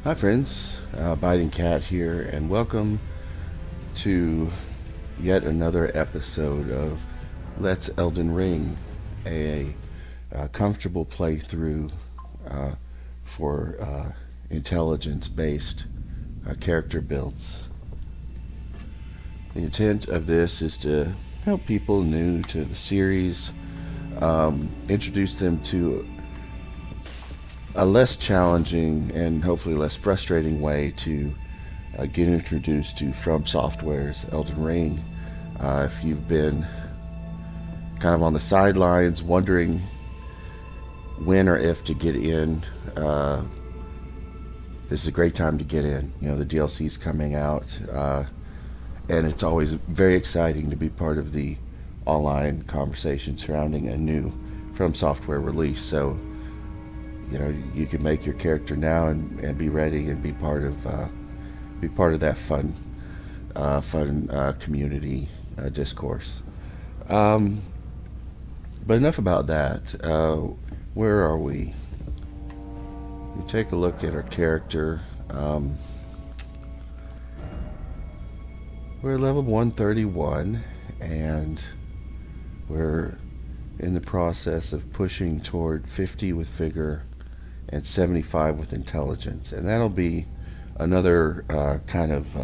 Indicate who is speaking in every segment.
Speaker 1: Hi friends, Biting Cat here, and welcome to yet another episode of Let's Elden Ring, a comfortable playthrough for intelligence-based character builds. The intent of this is to help people new to the series, introduce them to a less challenging and hopefully less frustrating way to get introduced to From Software's Elden Ring. If you've been kind of on the sidelines wondering when or if to get in, this is a great time to get in. You know, the DLC is coming out, and it's always very exciting to be part of the online conversation surrounding a new From Software release. So you know, you can make your character now and be ready and be part of that fun community discourse. But enough about that. Where are we? We take a look at our character. We're level 131, and we're in the process of pushing toward 50 with vigor and 75 with intelligence, and that'll be another kind of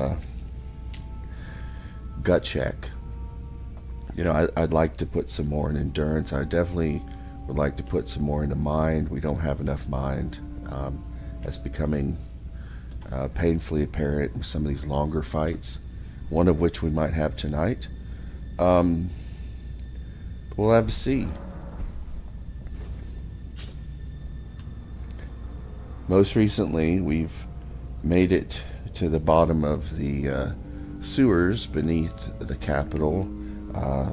Speaker 1: gut check. You know, I'd like to put some more in endurance. I definitely would like to put some more into mind. We don't have enough mind. That's becoming painfully apparent in some of these longer fights, one of which we might have tonight. We'll have to see. Most recently, we've made it to the bottom of the sewers beneath the capital. I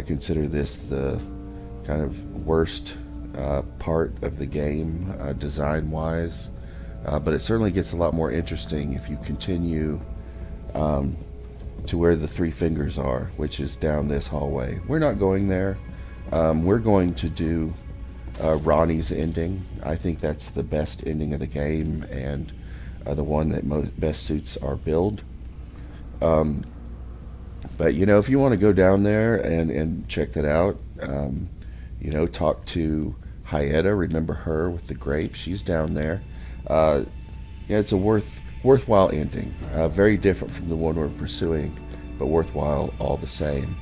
Speaker 1: consider this the kind of worst part of the game, design-wise, but it certainly gets a lot more interesting if you continue to where the three fingers are, which is down this hallway. We're not going there. We're going to do Ronnie's ending. I think that's the best ending of the game, and the one that best suits our build. But you know, if you want to go down there and check that out, you know, talk to Hyetta. Remember her with the grape? She's down there. Yeah, it's a worthwhile ending. Very different from the one we're pursuing, but worthwhile all the same.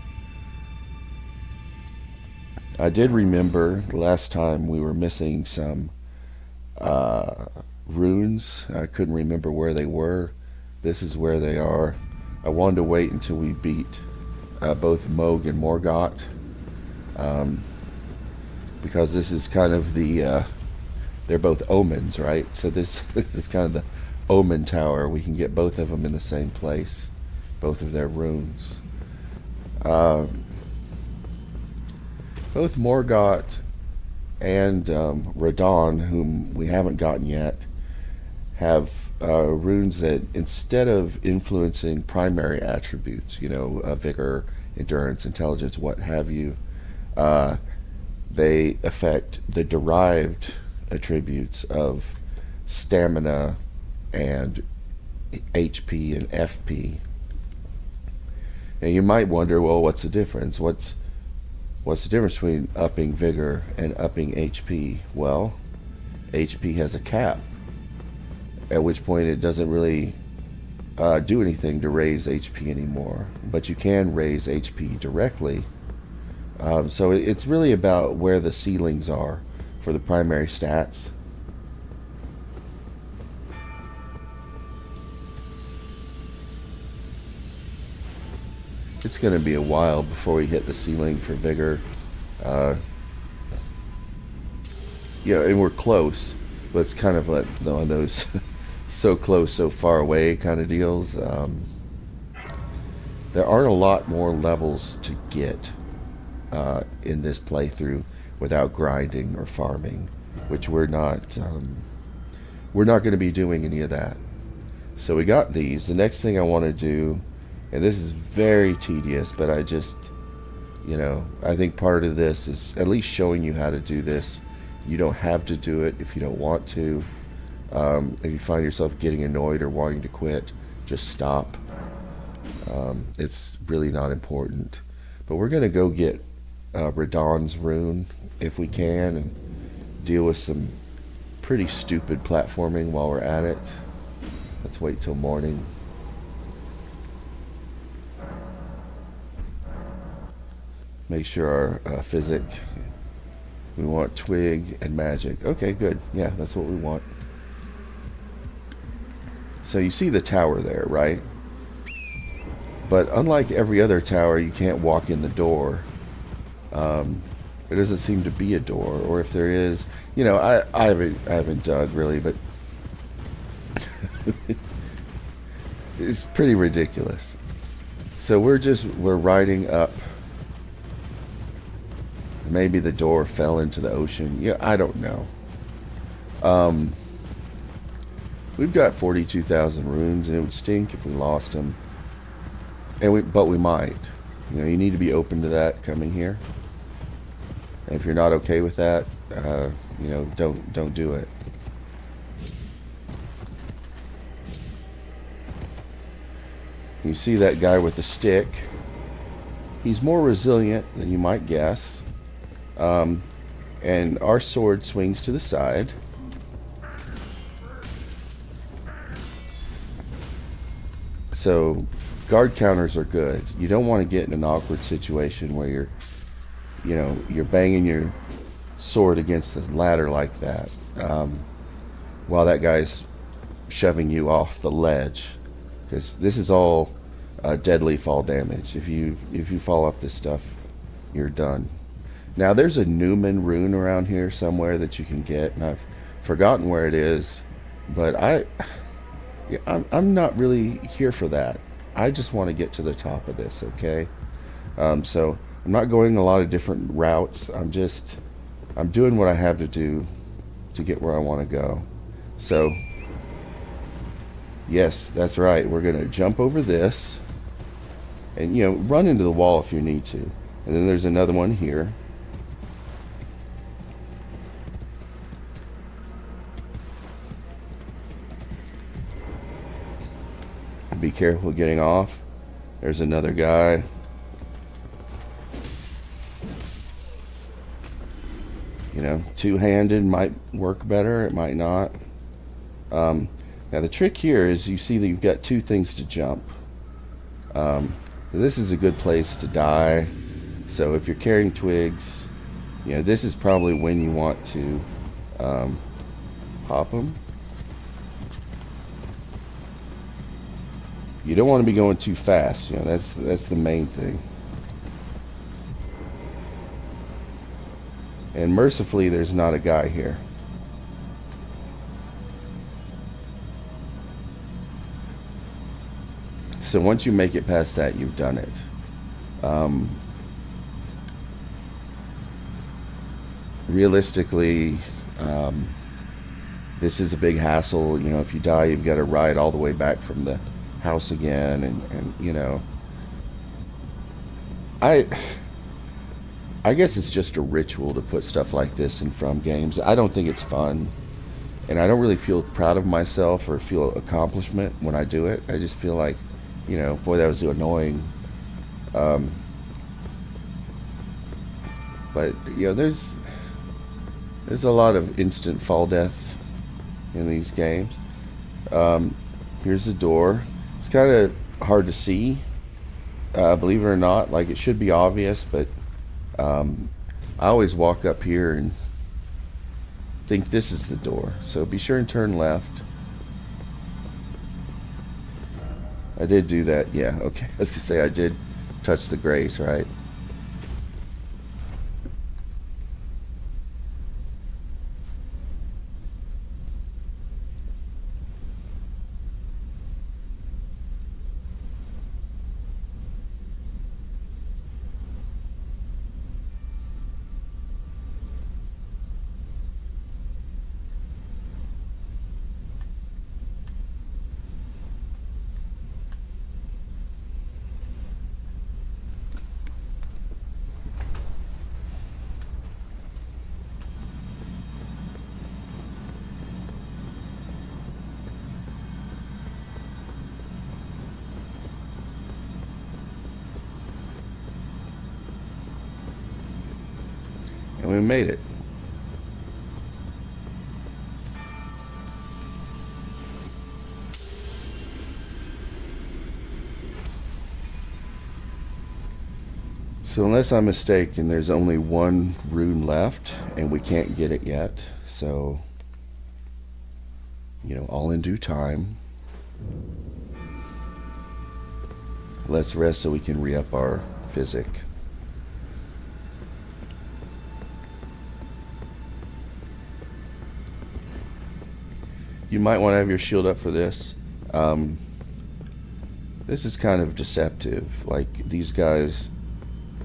Speaker 1: I did remember the last time we were missing some runes. I couldn't remember where they were. This is where they are. I wanted to wait until we beat both Moog and Morgott, because this is kind of the they're both omens, right? So this is kind of the omen tower. We can get both of them in the same place, both of their runes. Both Morgott and Radon, whom we haven't gotten yet, have runes that, instead of influencing primary attributes, you know, vigor, endurance, intelligence, what have you, they affect the derived attributes of stamina and HP and FP. And you might wonder, well, what's the difference? What's the difference between upping vigor and upping HP? Well, HP has a cap, at which point it doesn't really do anything to raise HP anymore, but you can raise HP directly. So it's really about where the ceilings are for the primary stats. It's going to be a while before we hit the ceiling for vigor. Yeah, and we're close, but it's kind of like one of those so close, so far away kind of deals. There aren't a lot more levels to get in this playthrough without grinding or farming, which we're not going to be doing any of that. So we got these. The next thing I want to do, and this is very tedious, but I just, you know, I think part of this is at least showing you how to do this. You don't have to do it if you don't want to. If you find yourself getting annoyed or wanting to quit, just stop. It's really not important. But we're going to go get Radahn's rune if we can and deal with some pretty stupid platforming while we're at it. Let's wait till morning. Make sure our physic, we want twig and magic. Okay, good. Yeah, that's what we want. So you see the tower there, right? But unlike every other tower, you can't walk in the door. There doesn't seem to be a door, or if there is, you know, I haven't dug really, but it's pretty ridiculous. So we're riding up. Maybe the door fell into the ocean. Yeah, I don't know. We've got 42,000 runes, and it would stink if we lost them. But we might. You know, you need to be open to that coming here. And if you're not okay with that, you know, don't do it. You see that guy with the stick? He's more resilient than you might guess. And our sword swings to the side. So guard counters are good. You don't want to get in an awkward situation where you're banging your sword against the ladder like that, while that guy's shoving you off the ledge, because this is all deadly fall damage. If you fall off this stuff, you're done. Now there's a Newman rune around here somewhere that you can get, and I've forgotten where it is, but I'm not really here for that. I just want to get to the top of this, okay? So I'm not going a lot of different routes. I'm doing what I have to do to get where I want to go. So yes, that's right. We're going to jump over this and, you know, run into the wall if you need to. And then there's another one here. Be careful getting off. There's another guy. You know, two-handed might work better. It might not. Now the trick here is you see that you've got two things to jump. This is a good place to die. So if you're carrying twigs, you know, this is probably when you want to pop them. You don't want to be going too fast. You know, that's the main thing. And mercifully, there's not a guy here. So once you make it past that, you've done it. Realistically, this is a big hassle. You know, if you die, you've got to ride all the way back from the house again, and you know, I guess it's just a ritual to put stuff like this in From games. I don't think it's fun, and I don't really feel proud of myself or feel accomplishment when I do it. I just feel like, you know, boy, that was annoying. But you know, there's a lot of instant fall deaths in these games. Here's the door. It's kind of hard to see, believe it or not. Like, it should be obvious, but I always walk up here and think this is the door. So be sure and turn left. I did do that. Yeah, okay. I was gonna say I did touch the grace, right? we made it. So unless I'm mistaken, there's only one rune left, and we can't get it yet. So, you know, all in due time. Let's rest so we can re-up our physic. You might want to have your shield up for this. This is kind of deceptive. Like, these guys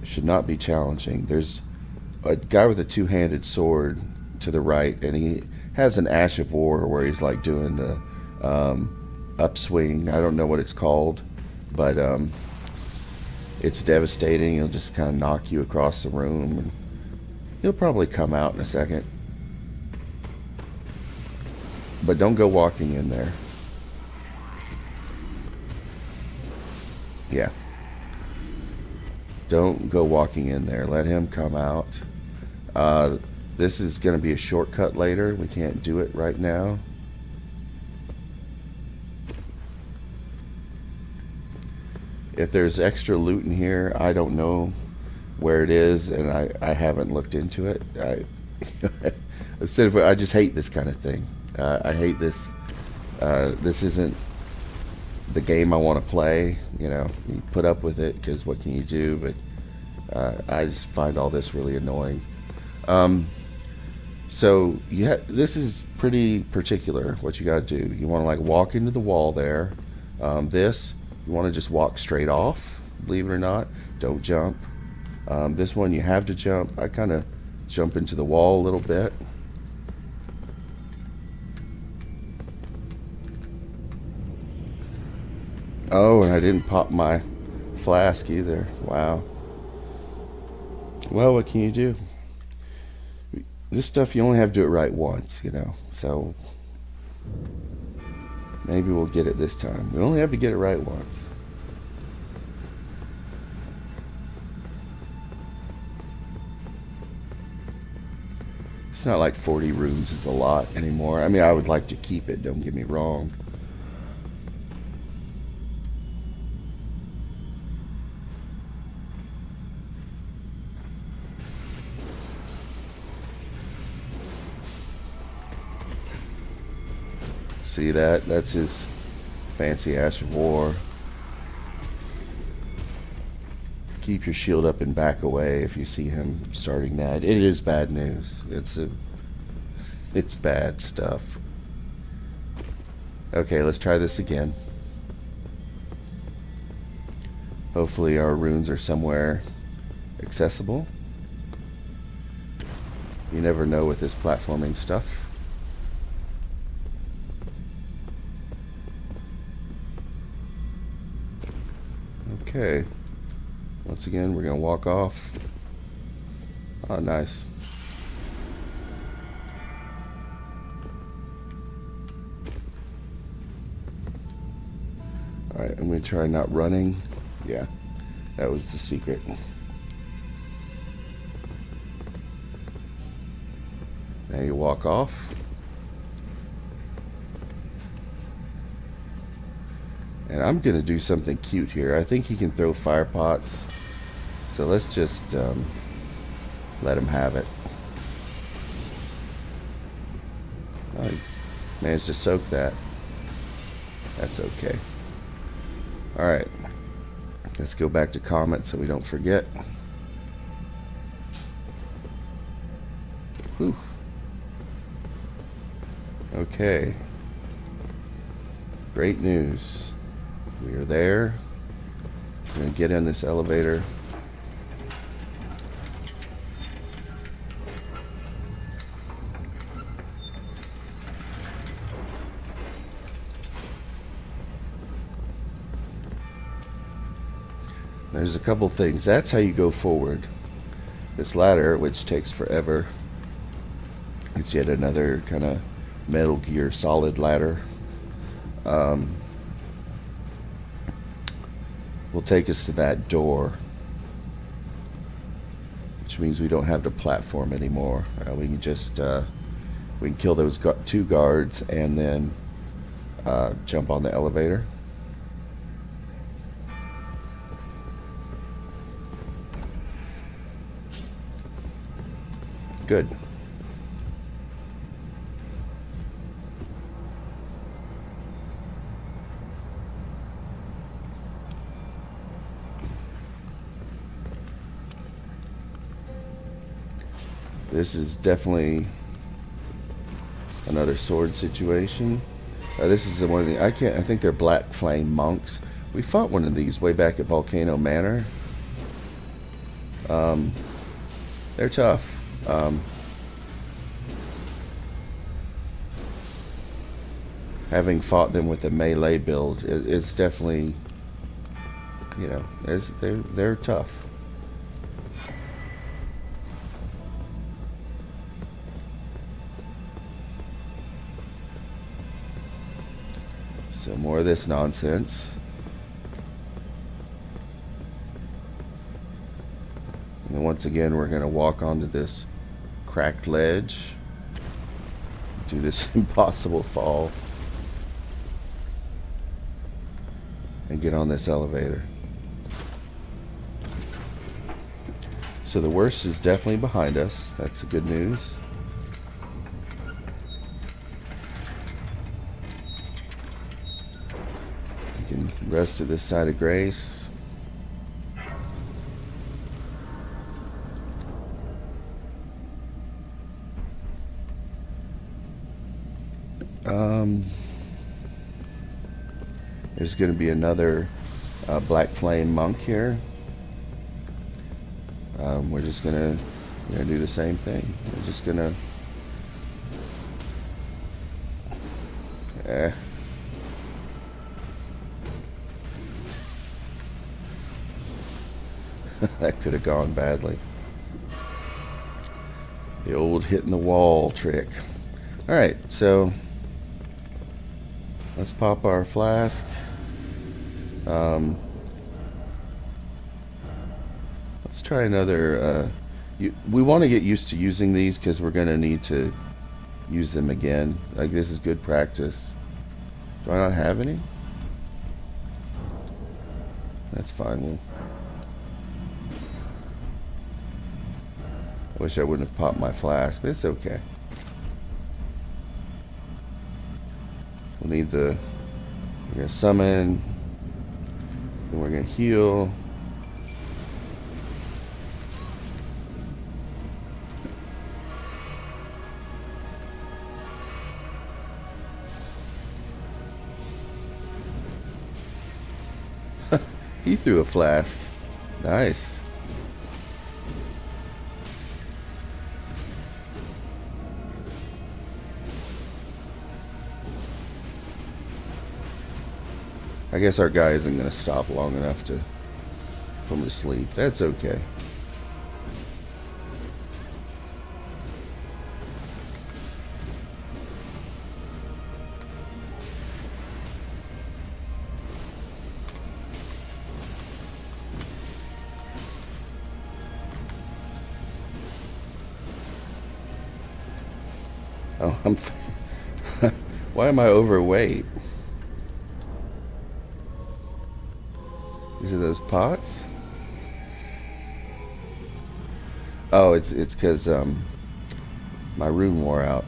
Speaker 1: should not be challenging. There's a guy with a two-handed sword to the right, and he has an Ash of War where he's like doing the upswing. I don't know what it's called, but it's devastating. He'll just kind of knock you across the room, and he'll probably come out in a second. But don't go walking in there. Yeah. Don't go walking in there. Let him come out. This is going to be a shortcut later. We can't do it right now. If there's extra loot in here, I don't know where it is, and I haven't looked into it. I just hate this kind of thing. I hate this. This isn't the game I want to play. You know, you put up with it because what can you do? But I just find all this really annoying. So yeah, this is pretty particular. What you got to do? You want to like walk into the wall there. This you want to just walk straight off. Believe it or not, don't jump. This one you have to jump. I kind of jump into the wall a little bit. Oh, and I didn't pop my flask either. Wow. Well, what can you do? This stuff, you only have to do it right once, you know. So, maybe we'll get it this time. We only have to get it right once. It's not like 40 runes is a lot anymore. I mean, I would like to keep it, don't get me wrong. See that? That's his fancy Ash of War. Keep your shield up and back away if you see him starting that. It is bad news. It's bad stuff. Okay, let's try this again. Hopefully our runes are somewhere accessible. You never know with this platforming stuff. Okay, once again we're gonna walk off. Oh, nice. Alright, I'm gonna try not running. Yeah, that was the secret. Now you walk off. And I'm going to do something cute here. I think he can throw fire pots. So let's just let him have it. Oh, he managed to soak that. That's okay. Alright. Let's go back to comment so we don't forget. Whew. Okay. Great news. We are there. We're going to get in this elevator. There's a couple things. That's how you go forward. This ladder, which takes forever, it's yet another kind of Metal Gear Solid ladder. Will take us to that door, which means we don't have to platform anymore. We can just we can kill those two guards and then jump on the elevator. Good. This is definitely another sword situation. This is the one. I think they're Black Flame monks. We fought one of these way back at Volcano Manor. They're tough. Having fought them with a melee build, it's definitely, you know, they're tough. So more of this nonsense. And then once again, we're going to walk onto this cracked ledge. Do this impossible fall. And get on this elevator. So the worst is definitely behind us. That's the good news. We can rest to this side of grace. There's going to be another Black Flame monk here. We're just going to do the same thing. We're just going to... That could have gone badly. The old hitting the wall trick. Alright, so let's pop our flask. Let's try another. We want to get used to using these because we're going to need to use them again. Like, this is good practice. Do I not have any? That's fine. I wish I wouldn't have popped my flask, but it's okay. We'll need we're going to summon, then we're going to heal. He threw a flask. Nice. I guess our guy isn't going to stop long enough for him to sleep. That's okay. Oh, why am I overweight? These are those pots? Oh, it's because my rune wore out.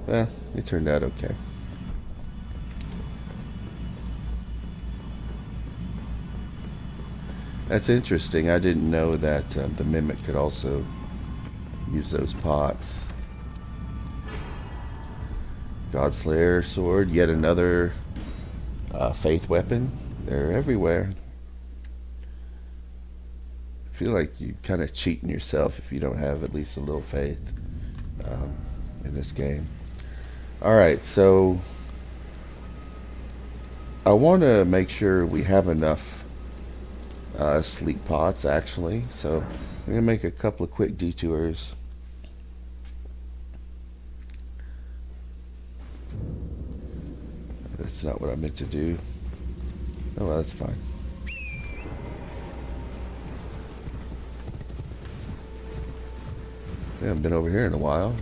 Speaker 1: Well, it turned out okay. That's interesting. I didn't know that the Mimic could also use those pots. Godslayer sword, yet another faith weapon. They're everywhere. I feel like you're kind of cheating yourself if you don't have at least a little faith in this game. Alright, so I want to make sure we have enough sleep pots, actually. So I'm going to make a couple of quick detours. That's not what I meant to do. Oh, well, that's fine. We haven't been over here in a while.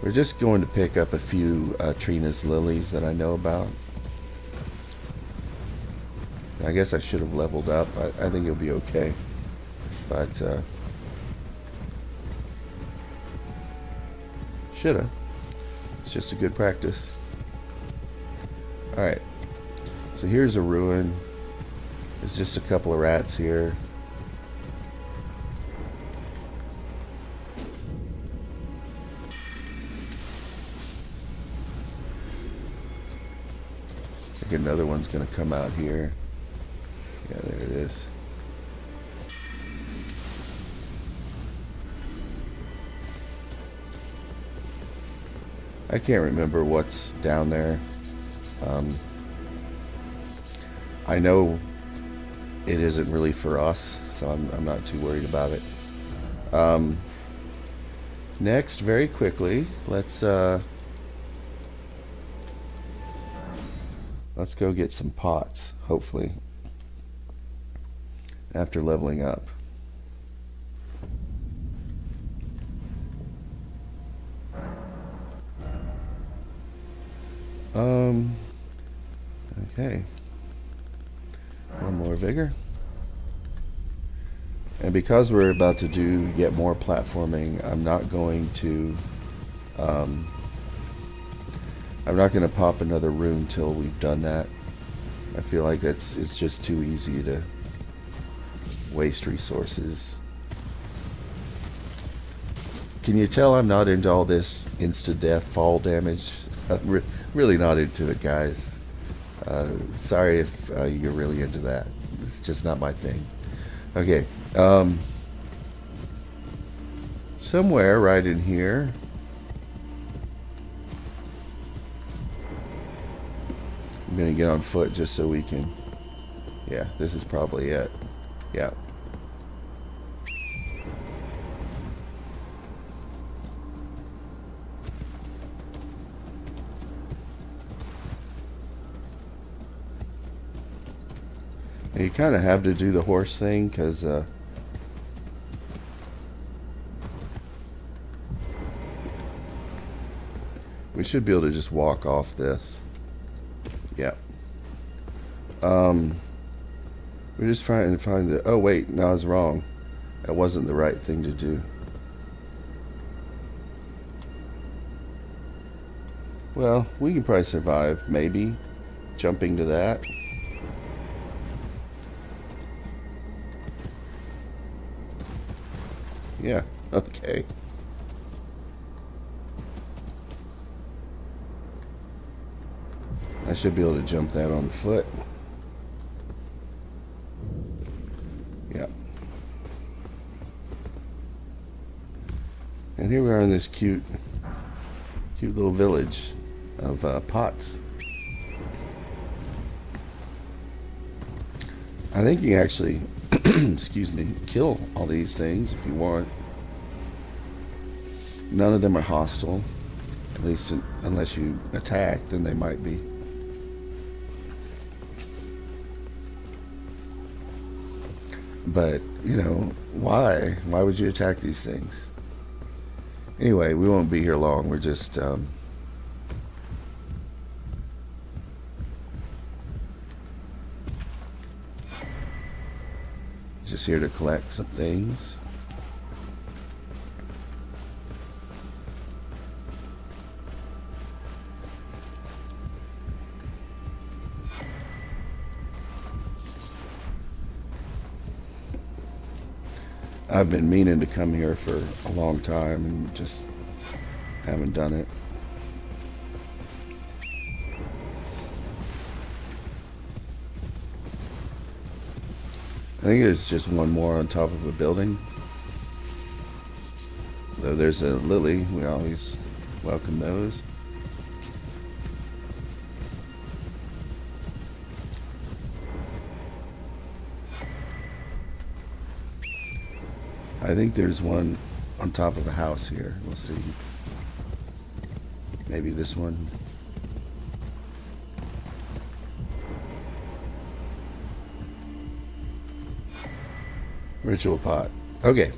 Speaker 1: We're just going to pick up a few Trina's lilies that I know about. I guess I should have leveled up. I think it'll be okay. But, shoulda. It's just a good practice. Alright. So here's a ruin. There's just a couple of rats here. I think another one's gonna come out here. Yeah, there it is. I can't remember what's down there. I know it isn't really for us, so I'm not too worried about it. Next, very quickly, let's go get some pots, hopefully, after leveling up. Okay. One more vigor. And because we're about to do yet more platforming, I'm not going to pop another rune till we've done that. I feel like it's just too easy to waste resources. Can you tell I'm not into all this insta-death fall damage? I'm really not into it, guys. Sorry if you're really into that. It's just not my thing. Okay. Somewhere right in here. I'm gonna get on foot just so we can. Yeah, this is probably it. Yeah. You kind of have to do the horse thing because we should be able to just walk off this. Yeah. We're just trying to find the. Oh wait, no, I was wrong. That wasn't the right thing to do. Well, we can probably survive. Maybe jumping to that. Yeah, okay. I should be able to jump that on foot. Yeah. And here we are in this cute little village of pots. I think you can actually excuse me, kill all these things if you want. None of them are hostile, at least unless you attack, then they might be. But, you know, why? Why would you attack these things? Anyway, we won't be here long. We're just here to collect some things. I've been meaning to come here for a long time and just haven't done it. I think there's just one more on top of a building. Though there's a lily, we always welcome those. I think there's one on top of a house here. We'll see. Maybe this one. Ritual pot. Okay.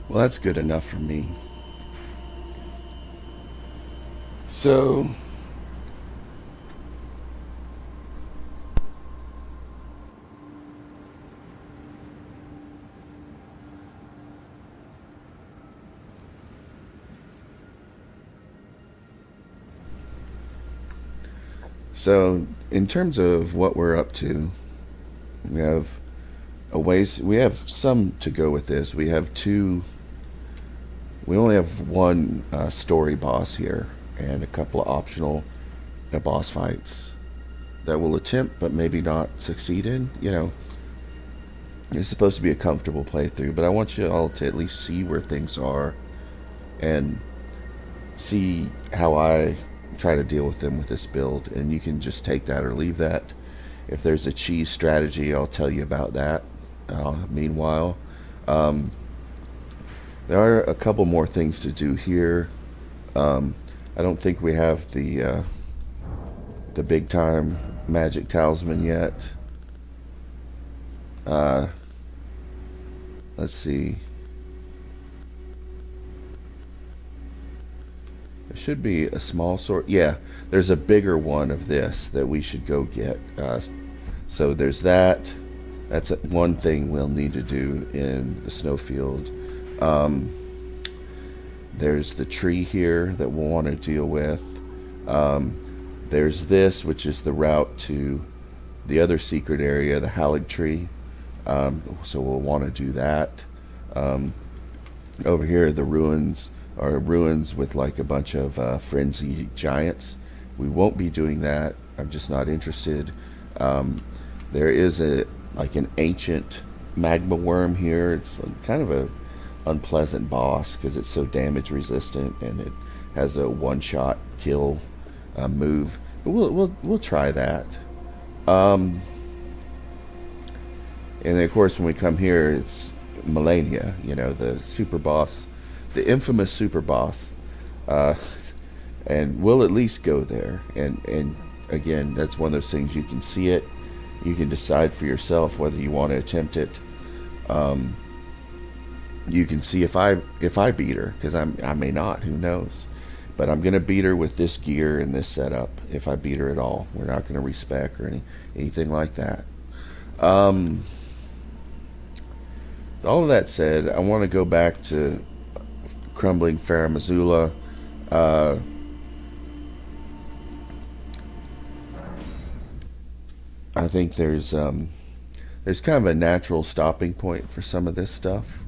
Speaker 1: Well, that's good enough for me. So, in terms of what we're up to, we have we have some to go with this. We have we only have one story boss here and a couple of optional boss fights that we'll attempt but maybe not succeed in. You know, it's supposed to be a comfortable playthrough, but I want you all to at least see where things are and see how I try to deal with them with this build, and you can just take that or leave that. If there's a cheese strategy, I'll tell you about that. Meanwhile, there are a couple more things to do here. I don't think we have the big time magic talisman yet. Let's see. There should be a small sword. Yeah, there's a bigger one of this that we should go get. So there's that. That's one thing we'll need to do in the snowfield. There's the tree here that we'll want to deal with. There's this, which is the route to the other secret area, the Hallig tree. So we'll want to do that. Over here, the ruins are ruins with like a bunch of frenzy giants. We won't be doing that. I'm just not interested. There is like an ancient magma worm here. It's kind of a unpleasant boss because it's so damage resistant and it has a one-shot kill move. But we'll try that. And then of course when we come here, it's Melania, you know, the super boss, the infamous super boss, and we'll at least go there. And again, that's one of those things, you can see it, you can decide for yourself whether you want to attempt it. You can see if I beat her, because I may not, who knows, but I'm gonna beat her with this gear and this setup. If I beat her at all, we're not gonna respec or anything like that. All of that said, I want to go back to Crumbling Farum Azula. I think there's kind of a natural stopping point for some of this stuff.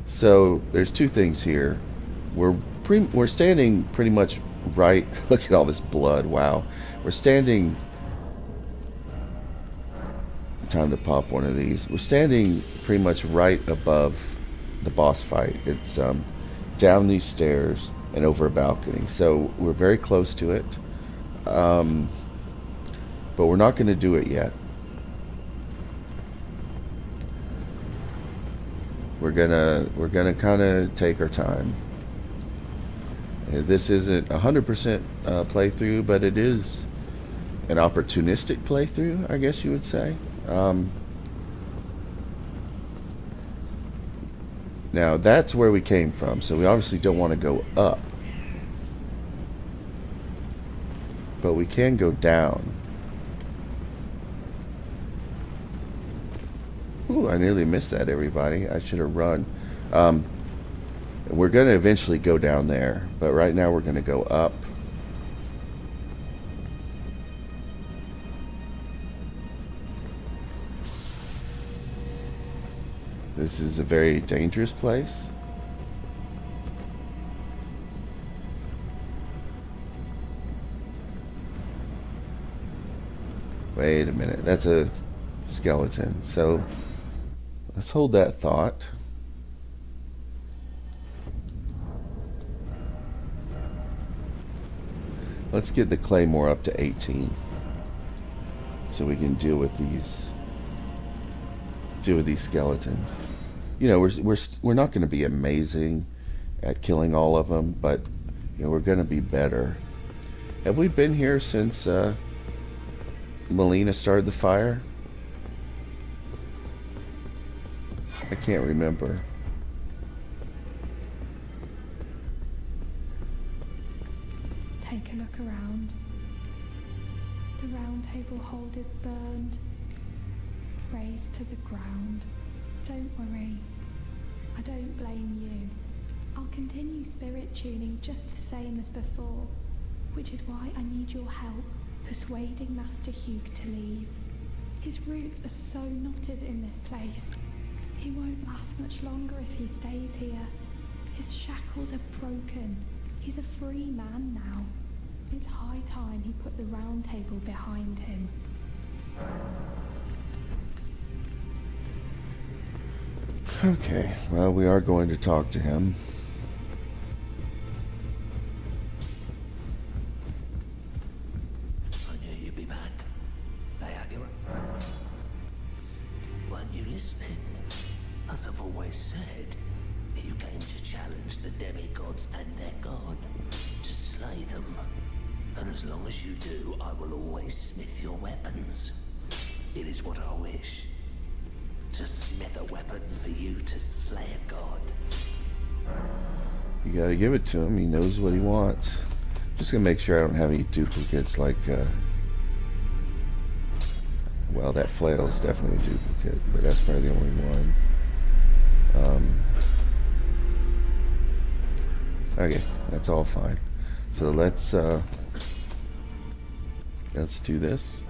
Speaker 1: So there's two things here. We're standing pretty much right. Look at all this blood. Wow, we're standing. Time to pop one of these. We're standing pretty much right above the boss fight. It's down these stairs and over a balcony, so we're very close to it. But we're not going to do it yet. We're gonna kind of take our time. This isn't 100% playthrough, but it is an opportunistic playthrough, I guess you would say. Now that's where we came from, so we obviously don't want to go up, but we can go down. Ooh, I nearly missed that, everybody. I should have run. We're going to eventually go down there, but right now we're going to go up. This is a very dangerous place. Wait a minute, that's a skeleton. So let's hold that thought. Let's get the claymore up to 18 so we can deal with these skeletons. You know, we're not going to be amazing at killing all of them, but you know, we're going to be better. Have we been here since Melina started the fire? I can't remember.
Speaker 2: Take a look around. The round table hold is burned, razed to the ground. Don't worry, I don't blame you. I'll continue spirit tuning just the same as before, which is why I need your help persuading Master Hugh to leave. His roots are so knotted in this place. He won't last much longer if he stays here. His shackles are broken. He's a free man now. It's high time he put the round table behind him.
Speaker 1: Okay, well, we are going to talk to him.
Speaker 3: I knew you'd be back. Lay out your... Weren't you listening? As I've always said, you came to challenge the demigods and their god, to slay them. And as long as you do, I will always smith your weapons. It is what I wish. To smith a weapon for you to slay a god.
Speaker 1: You gotta give it to him. He knows what he wants. Just gonna make sure I don't have any duplicates like, well, that flail is definitely a duplicate, but that's probably the only one. Okay, that's all fine. So let's do this.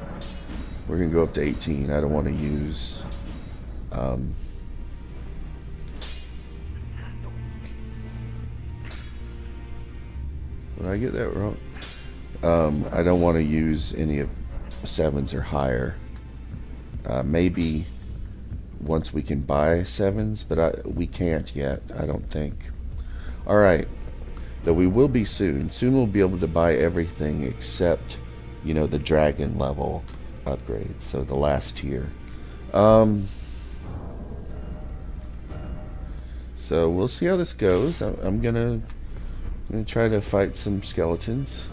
Speaker 1: We're gonna go up to 18. I don't want to use did I get that wrong? I don't want to use any of 7s or higher. Maybe once we can buy 7s, but we can't yet, I don't think. Alright, though we will be soon. Soon we'll be able to buy everything except, you know, the dragon level upgrades, so the last tier. So we'll see how this goes. I'm gonna try to fight some skeletons.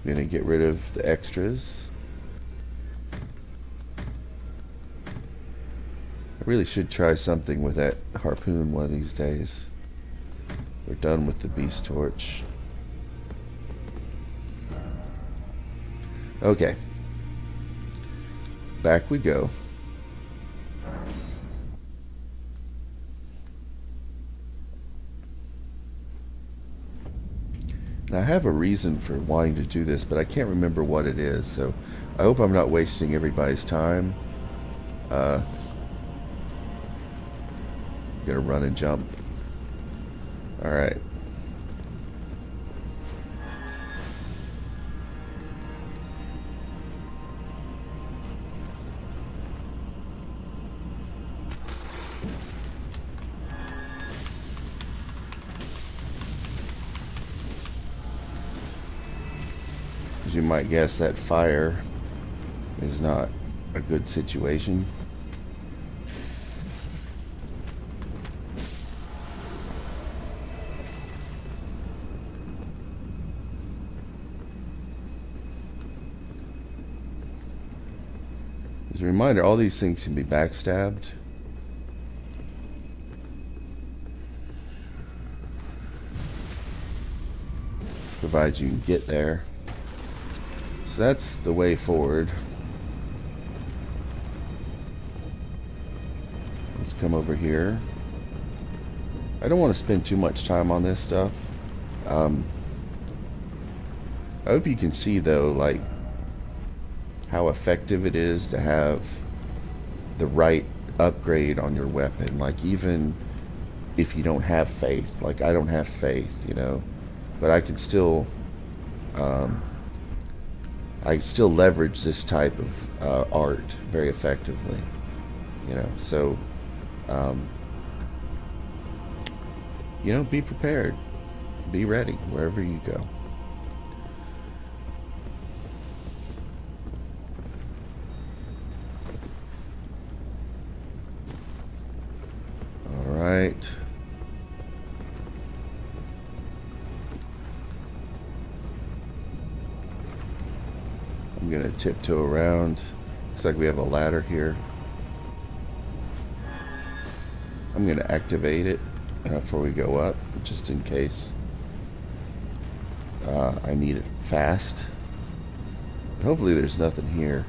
Speaker 1: I'm gonna get rid of the extras. I really should try something with that harpoon one of these days. We're done with the beast torch. Okay. Back we go. Now, I have a reason for wanting to do this, but I can't remember what it is, so I hope I'm not wasting everybody's time. I'm gonna run and jump. Alright. As you might guess, that fire is not a good situation. As a reminder, all these things can be backstabbed. Provided you can get there. So that's the way forward. Let's come over here. I don't want to spend too much time on this stuff. I hope you can see though, like, how effective it is to have the right upgrade on your weapon. Like, even if you don't have faith, like I don't have faith, you know, but I can still leverage this type of art very effectively, you know. So you know, be prepared, be ready wherever you go. All right. I'm gonna tiptoe around. Looks like we have a ladder here. I'm going to activate it before we go up, just in case I need it fast. Hopefully there's nothing here.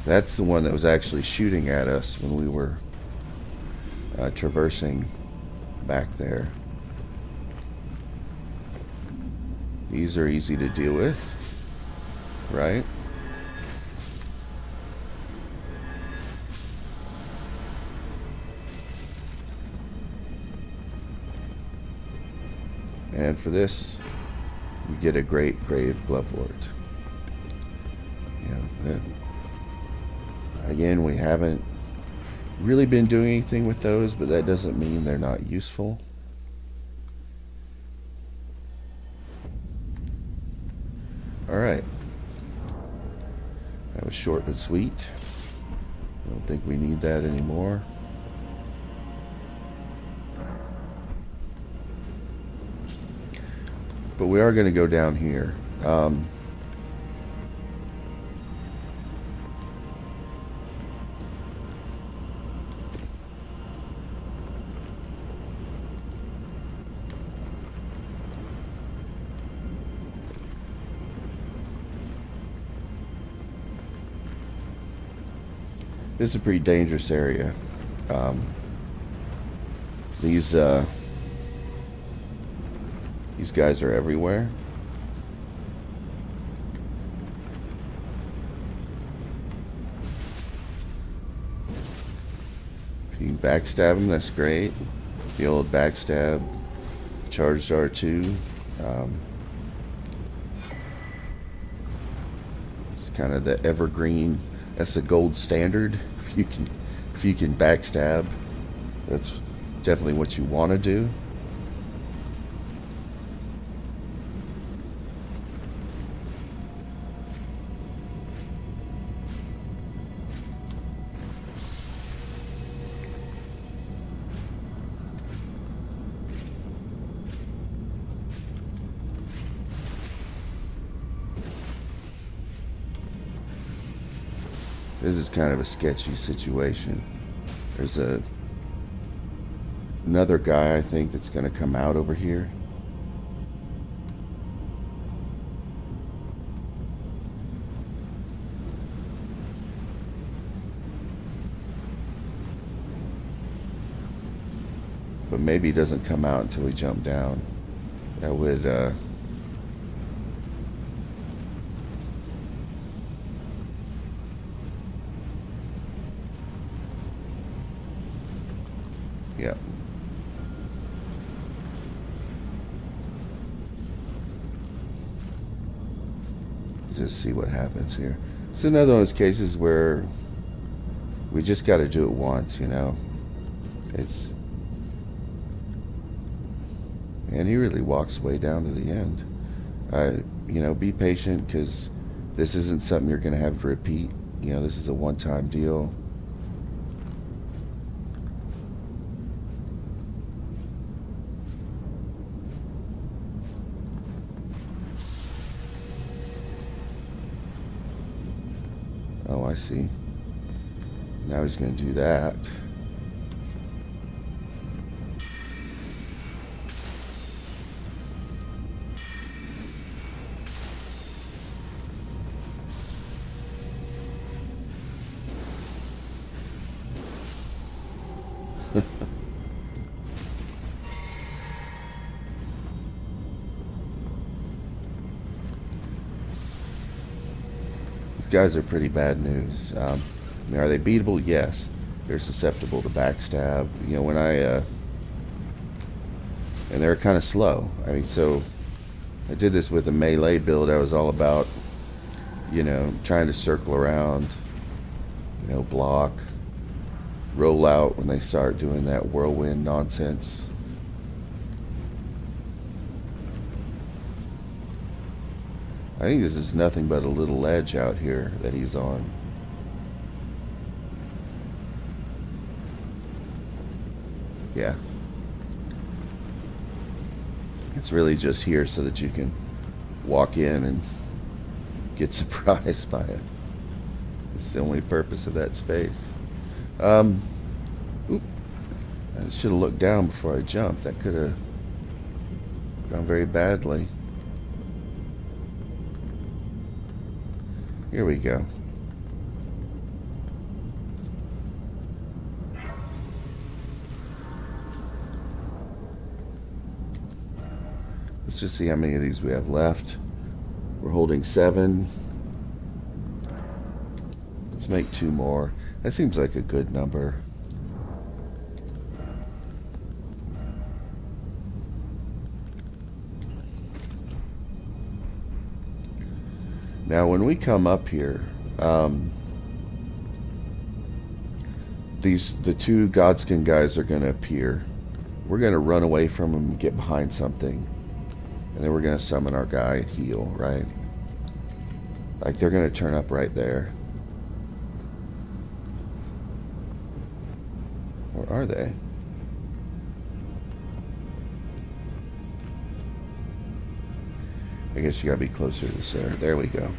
Speaker 1: That's the one that was actually shooting at us when we were traversing back there. These are easy to deal with, right? And for this, we get a great Grave Glovelord. Again, we haven't really been doing anything with those, but that doesn't mean they're not useful. Alright. That was short but sweet. I don't think we need that anymore. But we are going to go down here. This is a pretty dangerous area. These guys are everywhere. If you can backstab them, that's great. The old backstab, charged R2. It's kind of the evergreen. That's the gold standard. If you can backstab, that's definitely what you want to do. This is kind of a sketchy situation. There's another guy, I think, that's going to come out over here. But maybe he doesn't come out until we jump down. That would yeah. Just see what happens here. It's another one of those cases where we just got to do it once, you know. It's, and he really walks way down to the end. You know, be patient, because this isn't something you're going to have to repeat. You know, this is a one-time deal. Oh, I see. Now he's going to do that. Guys are pretty bad news. I mean, are they beatable? Yes. They're susceptible to backstab. You know, when and they're kind of slow. I mean, so I did this with a melee build. I was all about, you know, trying to circle around, you know, block, roll out when they start doing that whirlwind nonsense. I think this is nothing but a little ledge out here that he's on. Yeah. It's really just here so that you can walk in and get surprised by it. It's the only purpose of that space. Oop, I should have looked down before I jumped. That could have gone very badly. Here we go. Let's just see how many of these we have left. We're holding 7. Let's make 2 more. That seems like a good number. Now when we come up here, the 2 Godskin guys are going to appear. We're going to run away from them and get behind something. And then we're going to summon our guy and heal, right? Like, they're going to turn up right there. Or are they? I guess you got to be closer to the center. There we go.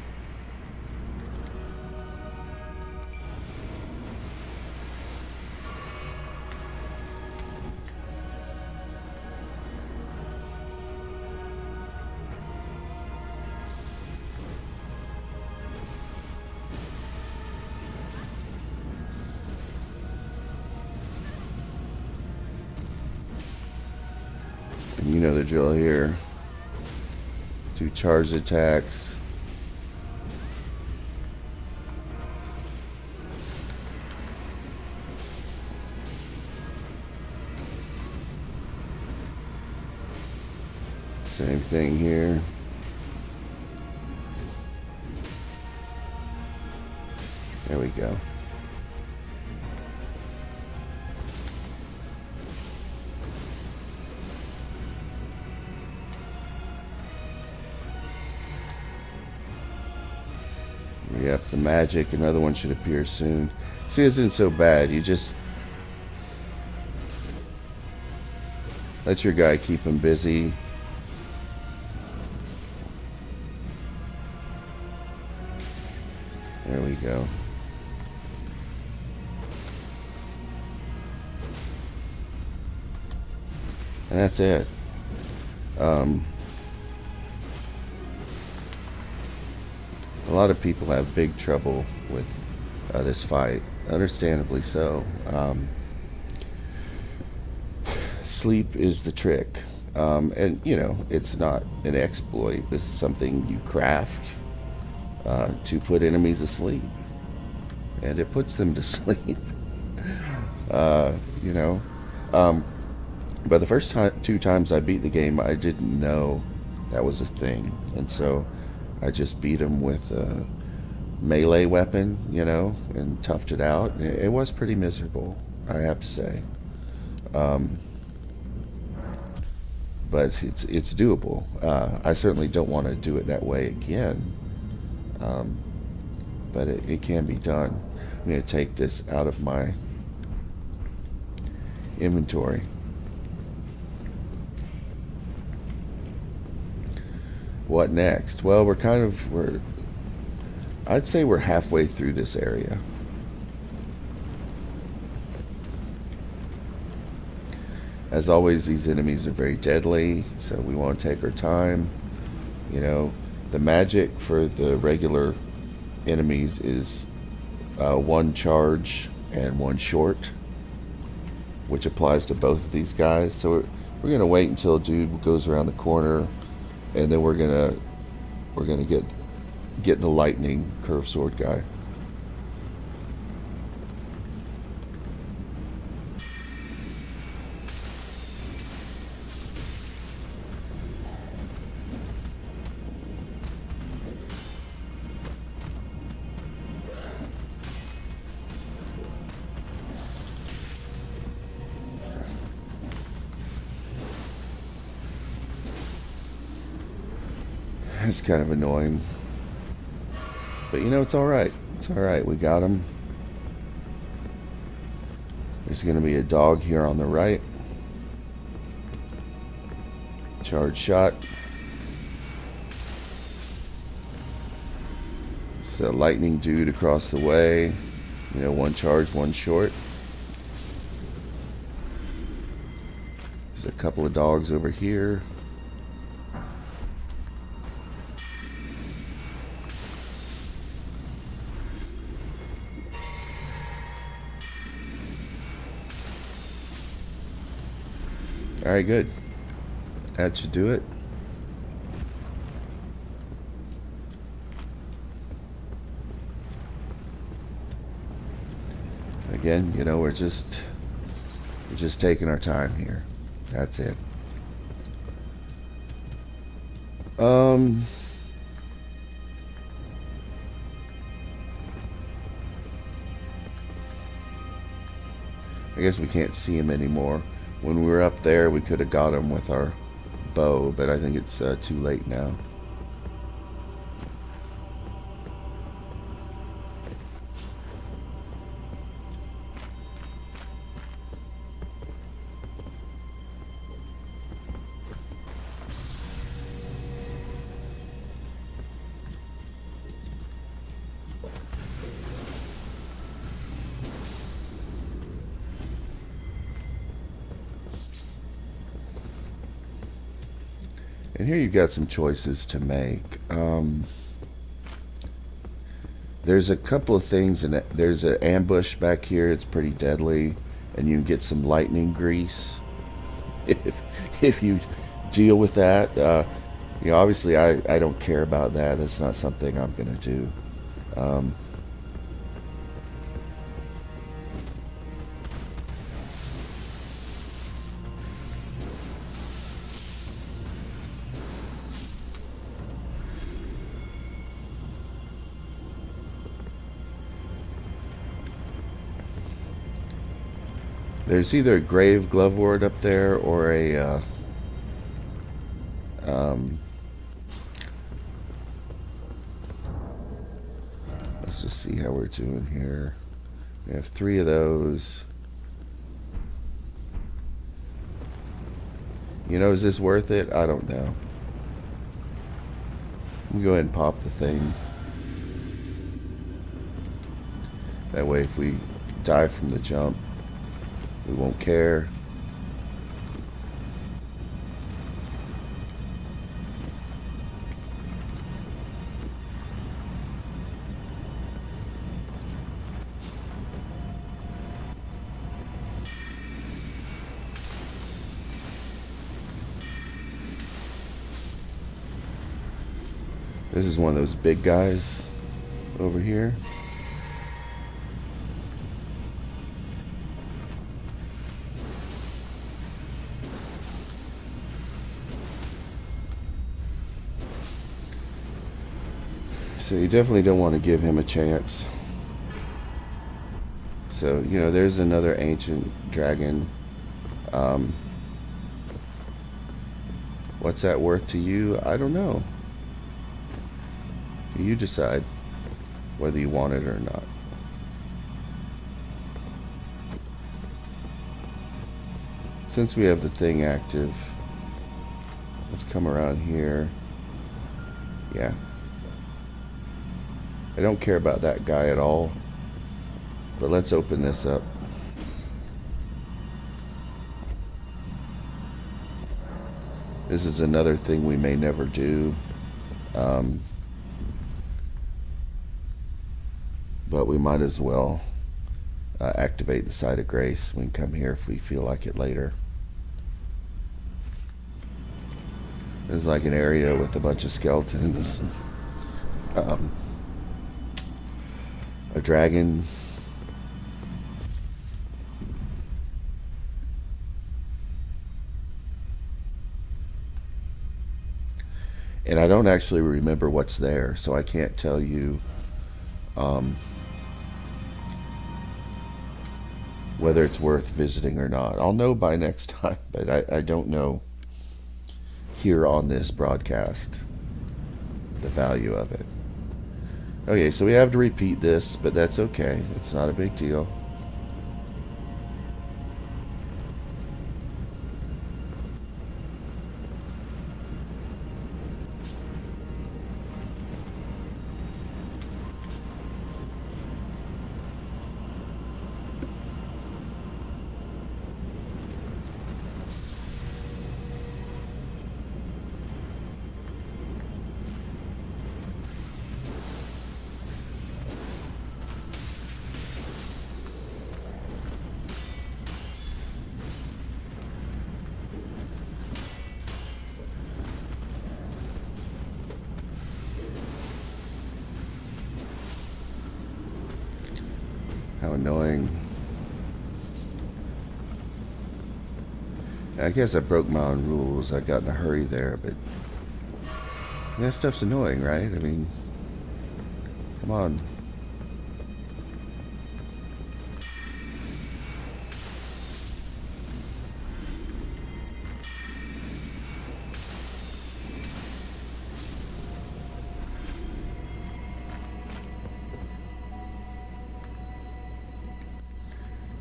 Speaker 1: You know the drill here. 2 charged attacks. Same thing here. There we go. Yep, the magic. Another one should appear soon. See, it isn't so bad. You just let your guy keep him busy. There we go. And that's it. A lot of people have big trouble with this fight, understandably so. Sleep is the trick, and you know, it's not an exploit. This is something you craft to put enemies asleep, and it puts them to sleep. You know, but the first 2 times I beat the game, I didn't know that was a thing, and so I just beat him with a melee weapon, you know, and toughed it out. It was pretty miserable, I have to say. But it's doable. I certainly don't want to do it that way again. But it can be done. I'm going to take this out of my inventory. What next? Well, I'd say we're halfway through this area. As always, these enemies are very deadly, so we want to take our time. You know, the magic for the regular enemies is 1 charge and 1 short, which applies to both of these guys. So we're gonna wait until dude goes around the corner, and then we're gonna get the lightning curved sword guy. It's kind of annoying. But you know, it's alright. It's alright. We got him. There's going to be a dog here on the right. Charge shot. It's a lightning dude across the way. You know, one charge, one short. There's a couple of dogs over here. Alright, good. That should do it. Again, you know, we're just taking our time here. That's it. I guess we can't see him anymore. When we were up there, we could have got him with our bow, but I think it's too late now. And here you've got some choices to make. There's a couple of things, and there's an ambush back here. It's pretty deadly, and you can get some lightning grease if you deal with that. You know, obviously, I don't care about that. That's not something I'm gonna do. There's either a grave glovewort up there or a let's just see how we're doing here. We have 3 of those. You know, is this worth it? I don't know. Let me go ahead and pop the thing. That way if we die from the jump, we won't care. This is one of those big guys over here. So you definitely don't want to give him a chance. So, you know, there's another ancient dragon. What's that worth to you? I don't know. You decide whether you want it or not. Since we have the thing active, let's come around here. Yeah. I don't care about that guy at all, but let's open this up. This is another thing we may never do, but we might as well activate the Site of Grace. We can come here if we feel like it later. This is like an area with a bunch of skeletons. A dragon. And I don't actually remember what's there, so I can't tell you whether it's worth visiting or not. I'll know by next time, but I don't know here on this broadcast the value of it. Okay, so we have to repeat this, but that's okay. It's not a big deal. annoying. I guess I broke my own rules. I got in a hurry there, but that stuff's annoying, right? I mean, come on.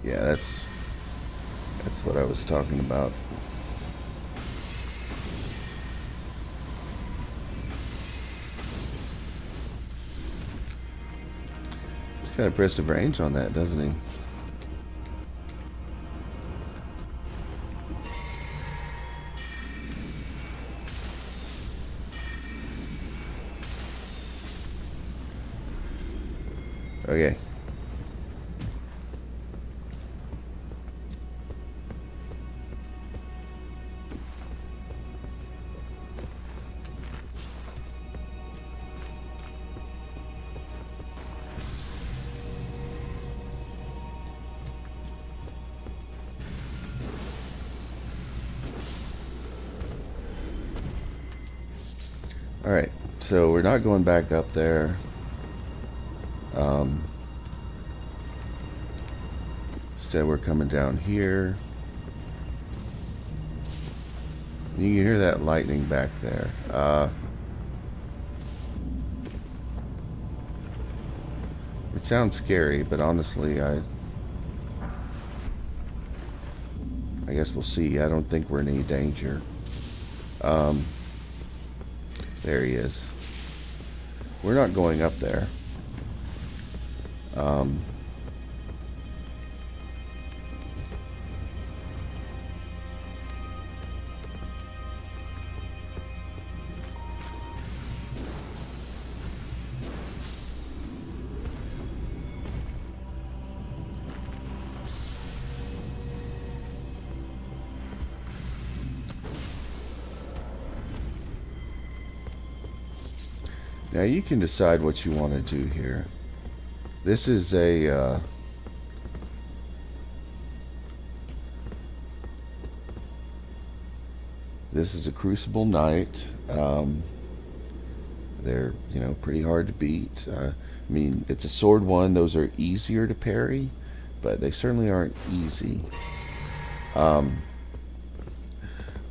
Speaker 1: Yeah, that's what I was talking about. He's got impressive range on that, doesn't he? Okay. Alright, so we're not going back up there. Instead we're coming down here. You can hear that lightning back there. It sounds scary, but honestly, I guess we'll see. I don't think we're in any danger. There he is. We're not going up there. Now you can decide what you want to do here. This is a Crucible Knight. They're, you know, pretty hard to beat. I mean, it's a sword one. Those are easier to parry, but they certainly aren't easy.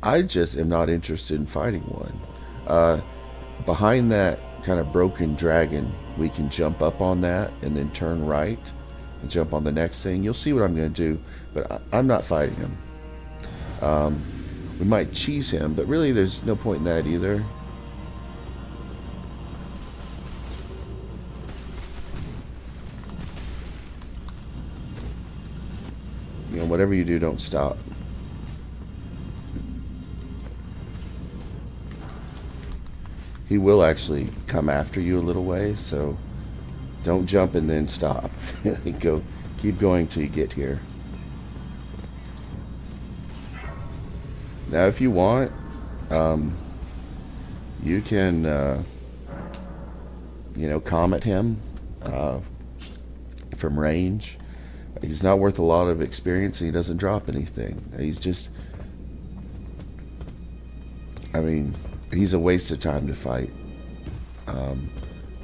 Speaker 1: I just am not interested in fighting one. Behind that kind of broken dragon, we can jump up on that and then turn right and jump on the next thing. You'll see what I'm going to do, but I'm not fighting him. We might cheese him, but really there's no point in that either. You know, whatever you do, don't stop. He will actually come after you a little way, so don't jump and then stop. Keep going till you get here. Now if you want, you can you know, comet him from range. He's not worth a lot of experience and he doesn't drop anything. He's just, I mean, he's a waste of time to fight,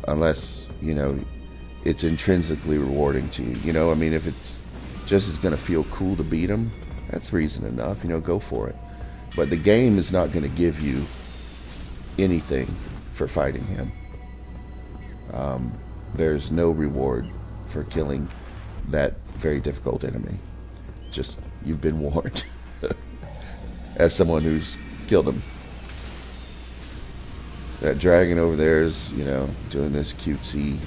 Speaker 1: unless, you know, it's intrinsically rewarding to you. You know, I mean, if it's just going to feel cool to beat him, that's reason enough. You know, go for it. But the game is not going to give you anything for fighting him. There's no reward for killing that very difficult enemy. Just, you've been warned. As someone who's killed him. That dragon over there is, you know, doing this cutesy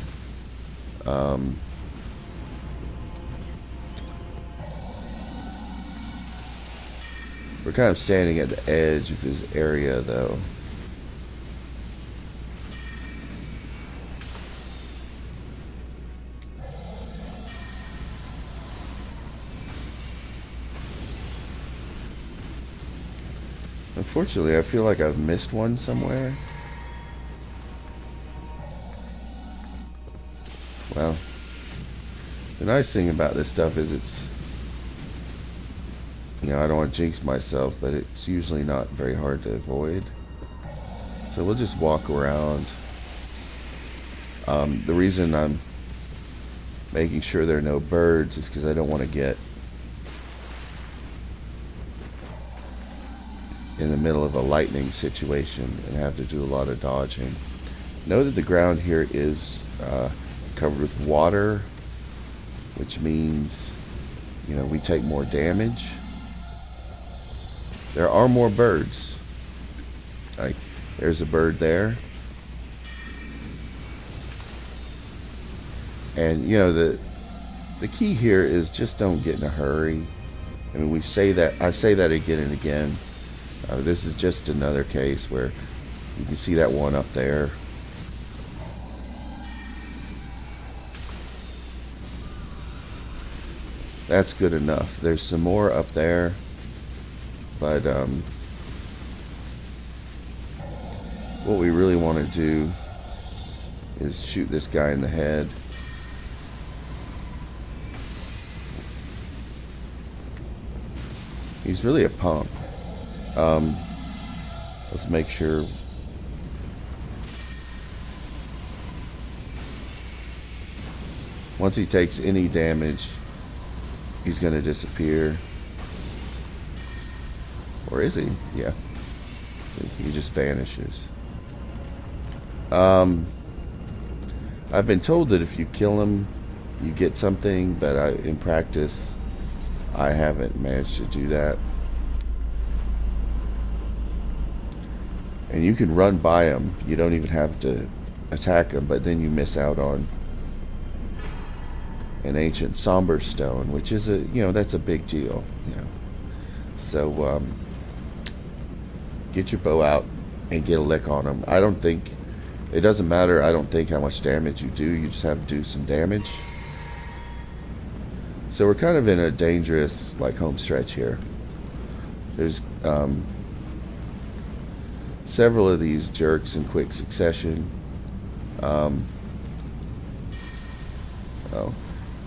Speaker 1: we're kind of standing at the edge of his area though. Unfortunately, I feel like I've missed one somewhere. Well, The nice thing about this stuff is it's, you know, I don't want to jinx myself, but it's usually not very hard to avoid. So we'll just walk around. The reason I'm making sure there are no birds is because I don't want to get in the middle of a lightning situation and have to do a lot of dodging. Know that the ground here is covered with water, which means, you know, we take more damage. There are more birds. Like, there's a bird there. And, you know, the key here is just don't get in a hurry. I mean, I say that again and again. This is just another case where you can see that one up there. That's good enough. There's some more up there, but what we really want to do is shoot this guy in the head. He's really a pump. Let's make sure. Once he takes any damage, he's going to disappear. Or is he? Yeah. See, he just vanishes. I've been told that if you kill him, you get something, but in practice, I haven't managed to do that. And you can run by him. You don't even have to attack him, but then you miss out on an ancient somber stone, which is that's a big deal, you know. So get your bow out and get a lick on him. I don't think it doesn't matter. I don't think how much damage you do. You just have to do some damage. So we're kind of in a dangerous home stretch here. There's several of these jerks in quick succession.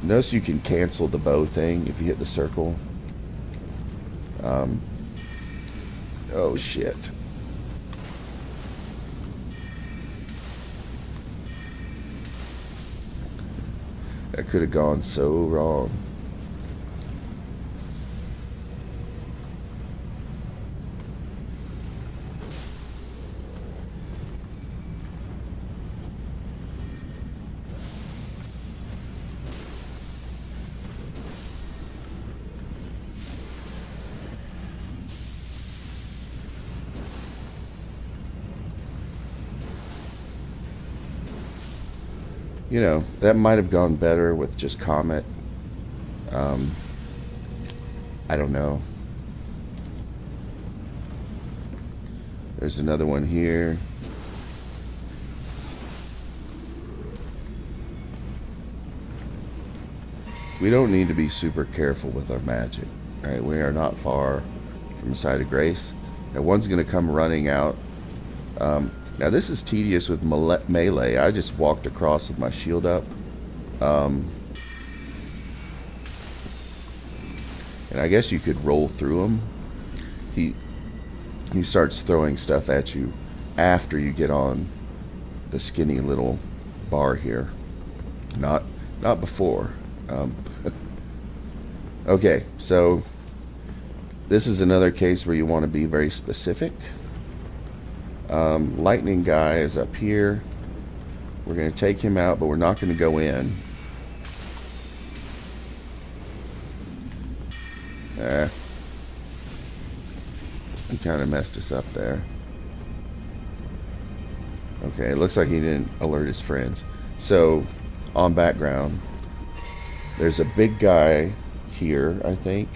Speaker 1: Notice you can cancel the bow thing if you hit the circle. Oh shit. That could have gone so wrong. You know, that might have gone better with just Comet. I don't know. There's another one here. We don't need to be super careful with our magic. Right? We are not far from the site of grace. Now one's going to come running out. Now this is tedious with melee. I just walked across with my shield up. And I guess you could roll through him. He starts throwing stuff at you after you get on the skinny little bar here. Not before. Okay, so this is another case where you want to be very specific. Lightning guy is up here. We're going to take him out, but we're not going to go in. He kind of messed us up there. Okay, it looks like he didn't alert his friends. So, on background, there's a big guy here, I think.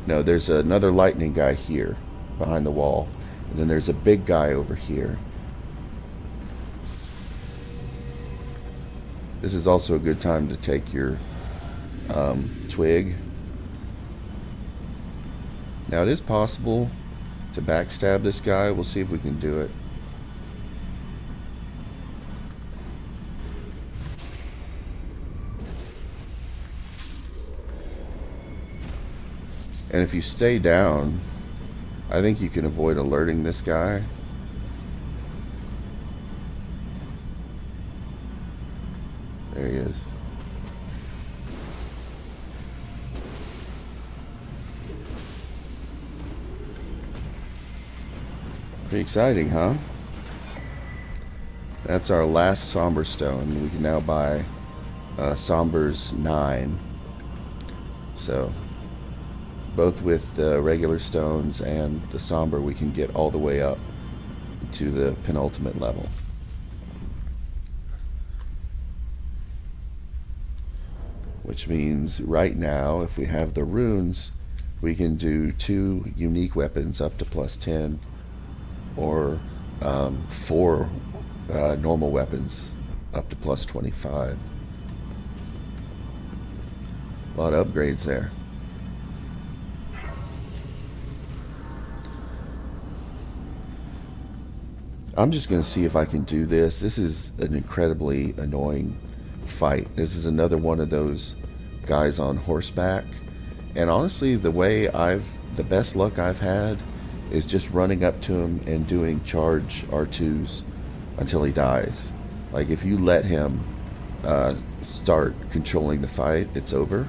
Speaker 1: No, there's another lightning guy here, behind the wall. And then there's a big guy over here. This is also a good time to take your twig. Now it is possible to backstab this guy. We'll see if we can do it. And if you stay down, I think you can avoid alerting this guy. There he is. Pretty exciting, huh? That's our last Somber Stone. We can now buy Somber's 9. So, both with the regular stones and the Somber, we can get all the way up to the penultimate level. Which means right now, if we have the runes, we can do 2 unique weapons up to +10, or 4 normal weapons up to +25. A lot of upgrades there. I'm just going to see if I can do this. This is an incredibly annoying fight. This is another one of those guys on horseback. And honestly, the best luck I've had is just running up to him and doing charge R2s until he dies. Like, if you let him start controlling the fight, it's over.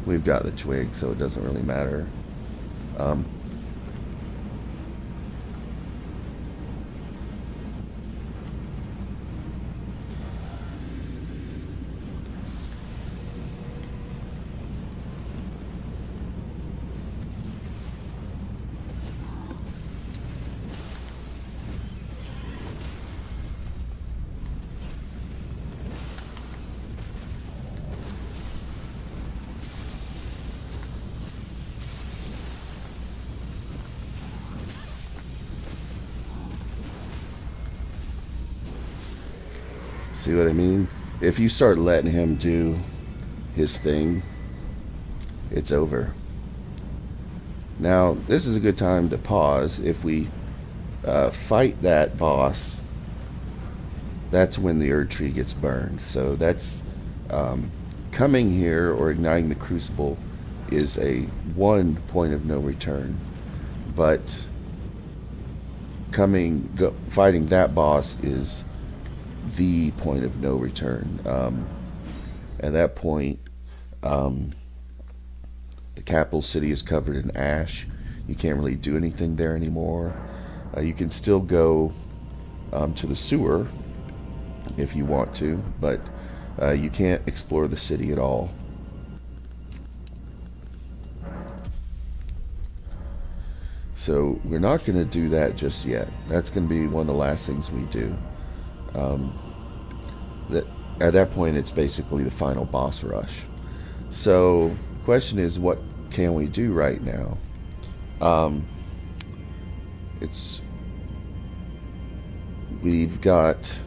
Speaker 1: We've got the twig, so it doesn't really matter. See what I mean? If you start letting him do his thing, it's over. Now, this is a good time to pause. If we fight that boss, that's when the Erd Tree gets burned. So that's coming here or igniting the Crucible is a 1 point of no return. But fighting that boss is the point of no return. At that point, the capital city is covered in ash. You can't really do anything there anymore. You can still go to the sewer if you want to, but you can't explore the city at all. So we're not going to do that just yet. That's going to be one of the last things we do. At that point, it's basically the final boss rush. So the question is, what can we do right now? We've got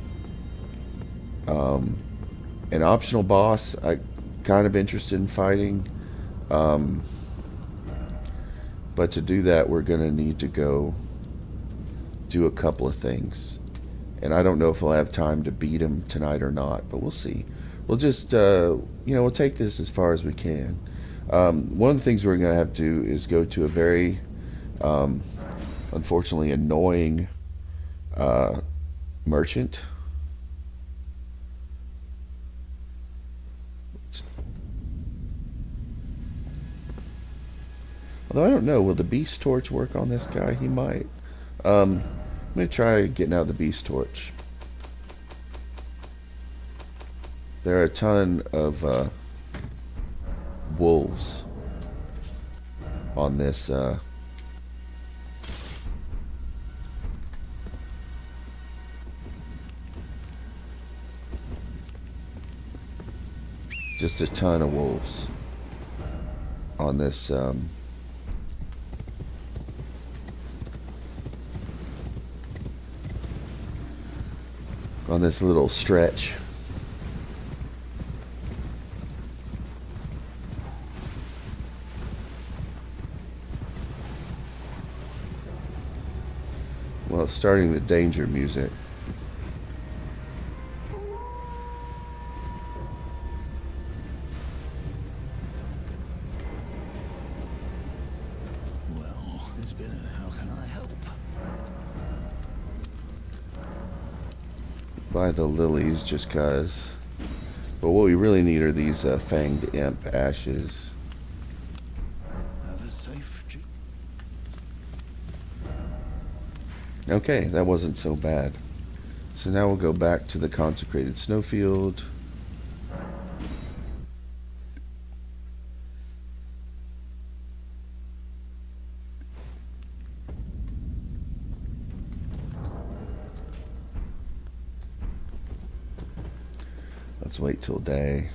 Speaker 1: an optional boss I'm kind of interested in fighting, but to do that, we're going to need to go do a couple of things. And I don't know if we'll have time to beat him tonight or not, but we'll see. We'll just, we'll take this as far as we can. One of the things we're going to have to do is go to a very, unfortunately, annoying merchant. Although I don't know, will the Beast Torch work on this guy? He might. I'm going to try getting out the Beast Torch. There are a ton of wolves on this just a ton of wolves on this little stretch. Well, starting the danger music.
Speaker 3: dinner. How can I help?
Speaker 1: Buy the lilies just cause. But what we really need are these fanged imp ashes.
Speaker 3: Have a safe trip.
Speaker 1: Okay, that wasn't so bad. So now we'll go back to the consecrated snowfield. Let's wait till day.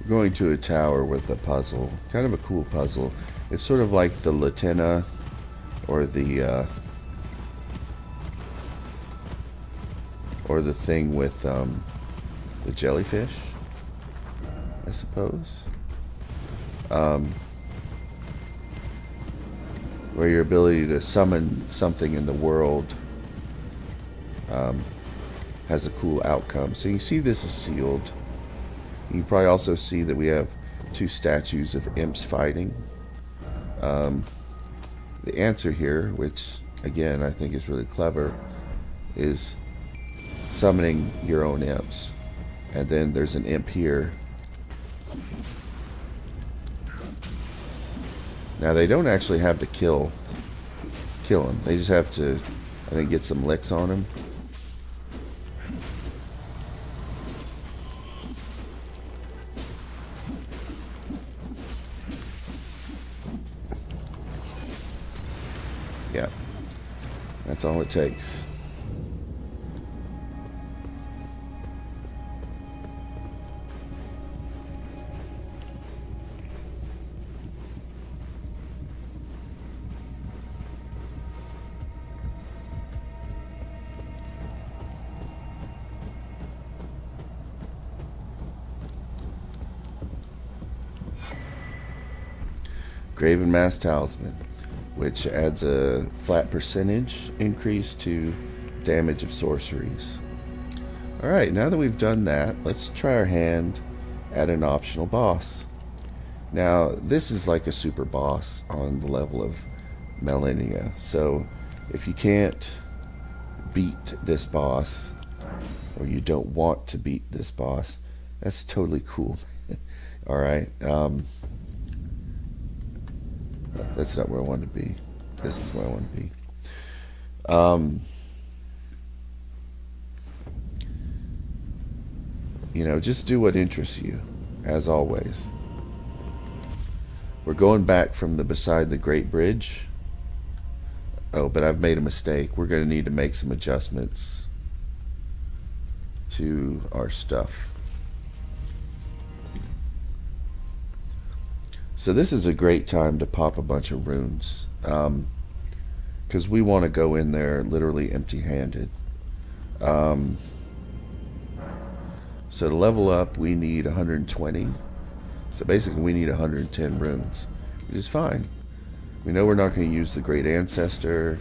Speaker 1: Going to a tower with a puzzle, kind of a cool puzzle. It's sort of like the Latina or the thing with the jellyfish, I suppose, where your ability to summon something in the world has a cool outcome. So you can see this is sealed. You can probably also see that we have 2 statues of imps fighting. The answer here, which again I think is really clever, is summoning your own imps. And then there's an imp here. Now they don't actually have to kill him. They just have to, I think, get some licks on him. Yeah, that's all it takes. Graven Mass Talisman, which adds a flat percentage increase to damage of sorceries. Alright, now that we've done that, let's try our hand at an optional boss. Now, this is like a super boss on the level of Millennia, so if you can't beat this boss, or you don't want to beat this boss, that's totally cool. Alright, that's not where I want to be. This is where I want to be. You know, just do what interests you, as always. We're going back from the beside the Great Bridge. Oh, but I've made a mistake. We're going to need to make some adjustments to our stuff. So this is a great time to pop a bunch of runes, because we want to go in there literally empty-handed. So to level up, we need 120. So basically, we need 110 runes, which is fine. We know we're not going to use the Great Ancestor.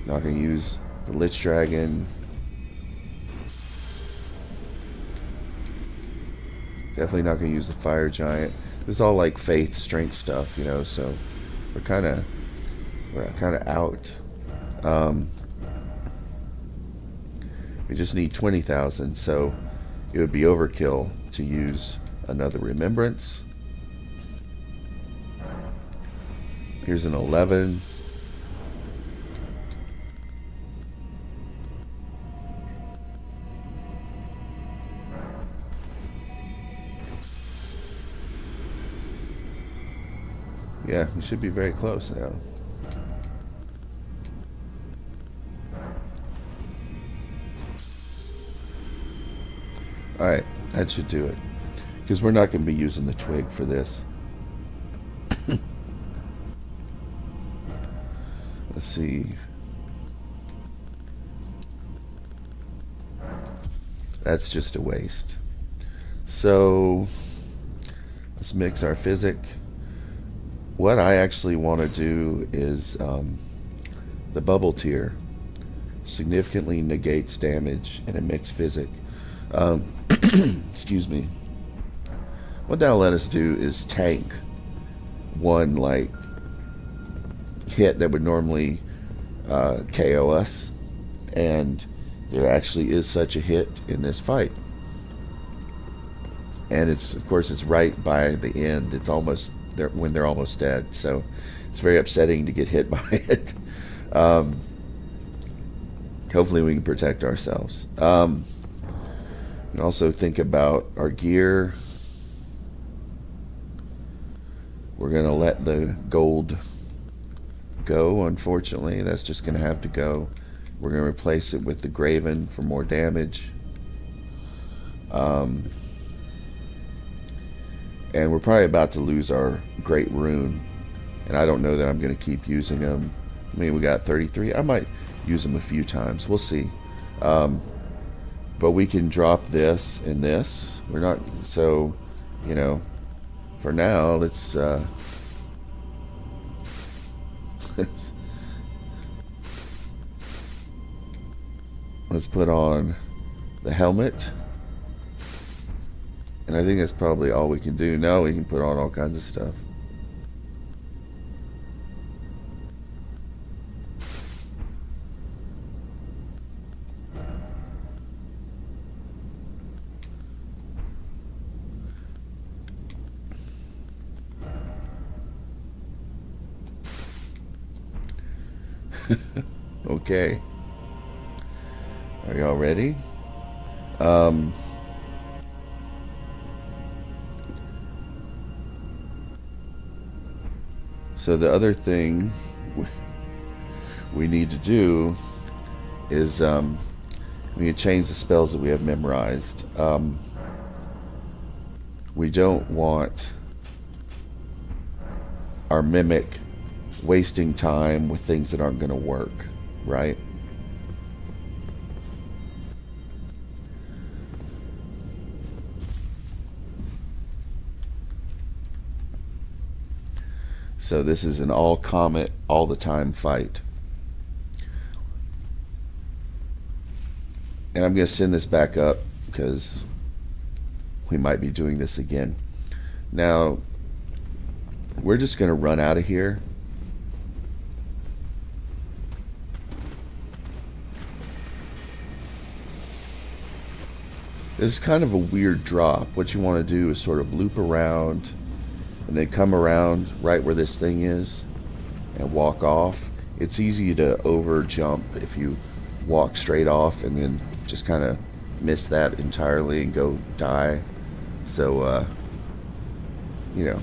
Speaker 1: Not going to use the Lich Dragon. Definitely not going to use the Fire Giant. This is all like faith, strength stuff, you know. So we're kind of out. We just need 20,000, so it would be overkill to use another remembrance. Here's an 11. Yeah, we should be very close now. Alright, that should do it. because we're not going to be using the twig for this. Let's see. That's just a waste. So let's mix our physic. What I actually want to do is the bubble tier significantly negates damage in a mixed physic. Excuse me. What that'll let us do is tank one like hit that would normally KO us, and there actually is such a hit in this fight. And it's, of course, it's right by the end. It's almost there when they're almost dead, so it's very upsetting to get hit by it. Hopefully we can protect ourselves. And also think about our gear. We're going to let the gold go, unfortunately. That's just going to have to go. We're going to replace it with the graven for more damage. And we're probably about to lose our great rune. And I don't know that I'm going to keep using them. I mean, we got 33. I might use them a few times. We'll see. But we can drop this and this. We're not, so, you know, for now, let's let's put on the helmet. And I think that's probably all we can do. Now we can put on all kinds of stuff. Okay. Are y'all ready? So the other thing we need to do is we need to change the spells that we have memorized. We don't want our mimic wasting time with things that aren't going to work, right? So this is an all comet, all the time fight. And I'm going to send this back up because we might be doing this again. Now, we're just going to run out of here. This is kind of a weird drop. What you want to do is sort of loop around and then come around right where this thing is and walk off. It's easy to over jump if you walk straight off and then just kind of miss that entirely and go die. So, you know.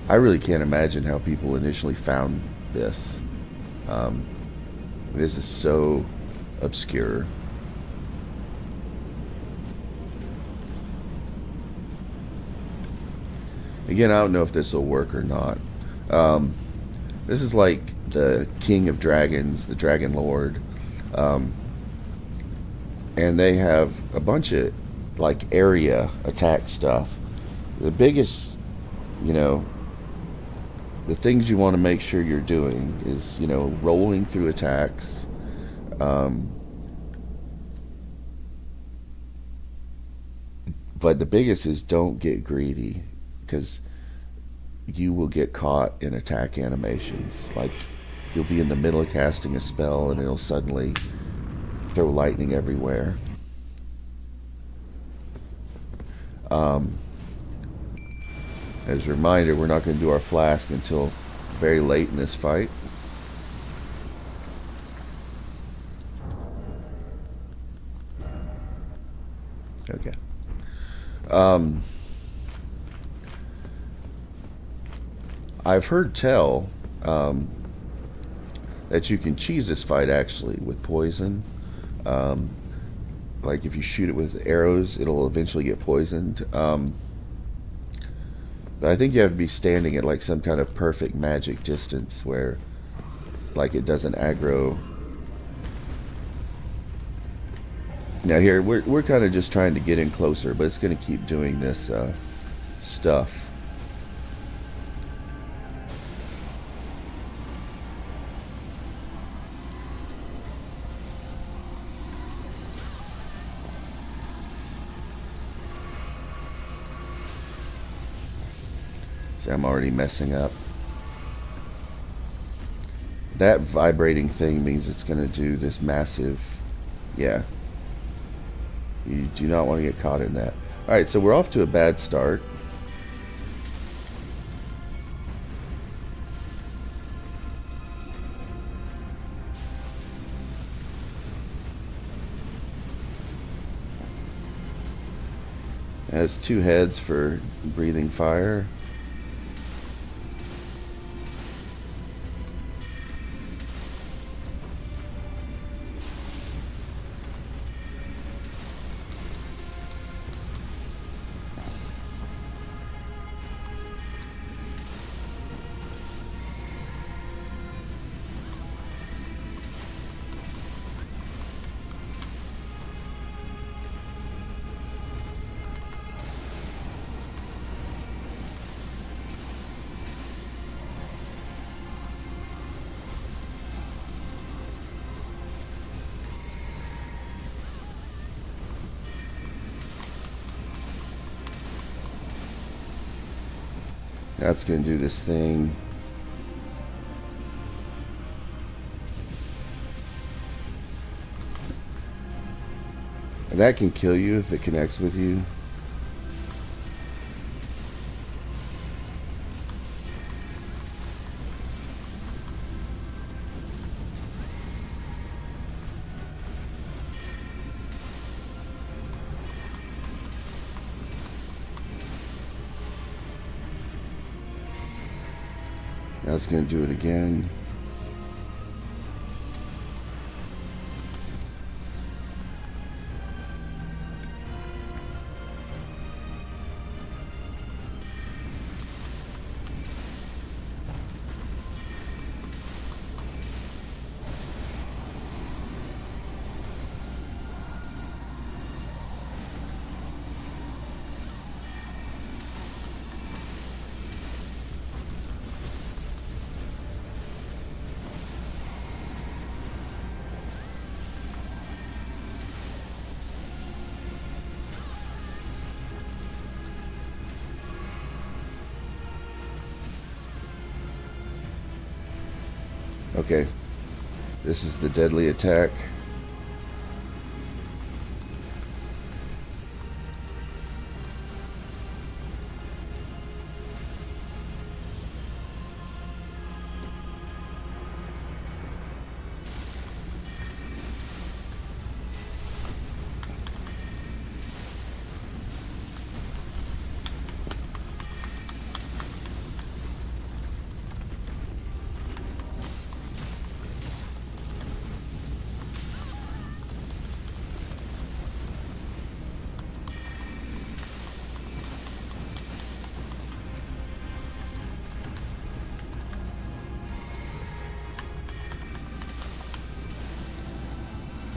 Speaker 1: I really can't imagine how people initially found this. This is so obscure. Again, I don't know if this will work or not. This is like the King of Dragons, the Dragonlord. And they have a bunch of like area attack stuff. The biggest, you know, the things you want to make sure you're doing is, you know, rolling through attacks. But the biggest is don't get greedy, because you will get caught in attack animations. Like, you'll be in the middle of casting a spell and it'll suddenly throw lightning everywhere. As a reminder, we're not going to do our flask until very late in this fight. Okay. I've heard tell that you can cheese this fight actually with poison. like if you shoot it with arrows, it'll eventually get poisoned. But I think you have to be standing at like some kind of perfect magic distance where like it doesn't aggro. Now here we're kind of just trying to get in closer, but it's going to keep doing this stuff. See, I'm already messing up. That vibrating thing means it's going to do this massive, yeah. You do not want to get caught in that. Alright, so we're off to a bad start. It has 2 heads for breathing fire. That's going to do this thing. And that can kill you if it connects with you. That's going to do it again. Okay, this is the deadly attack.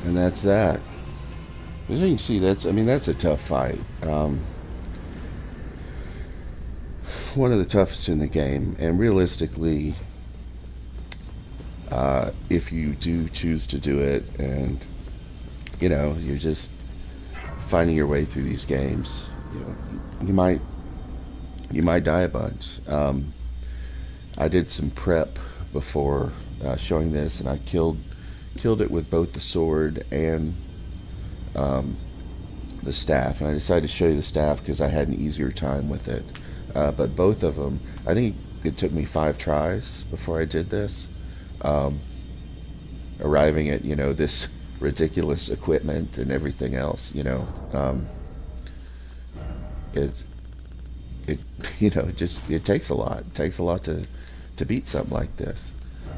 Speaker 1: And that's that. As you can see, that's a tough fight. One of the toughest in the game, and realistically, if you do choose to do it, and you know, you're just finding your way through these games, you might die a bunch. I did some prep before showing this, and I killed it with both the sword and the staff, and I decided to show you the staff because I had an easier time with it. But both of them, I think it took me 5 tries before I did this, arriving at, you know, this ridiculous equipment and everything else. You know, it takes a lot. It takes a lot to beat something like this.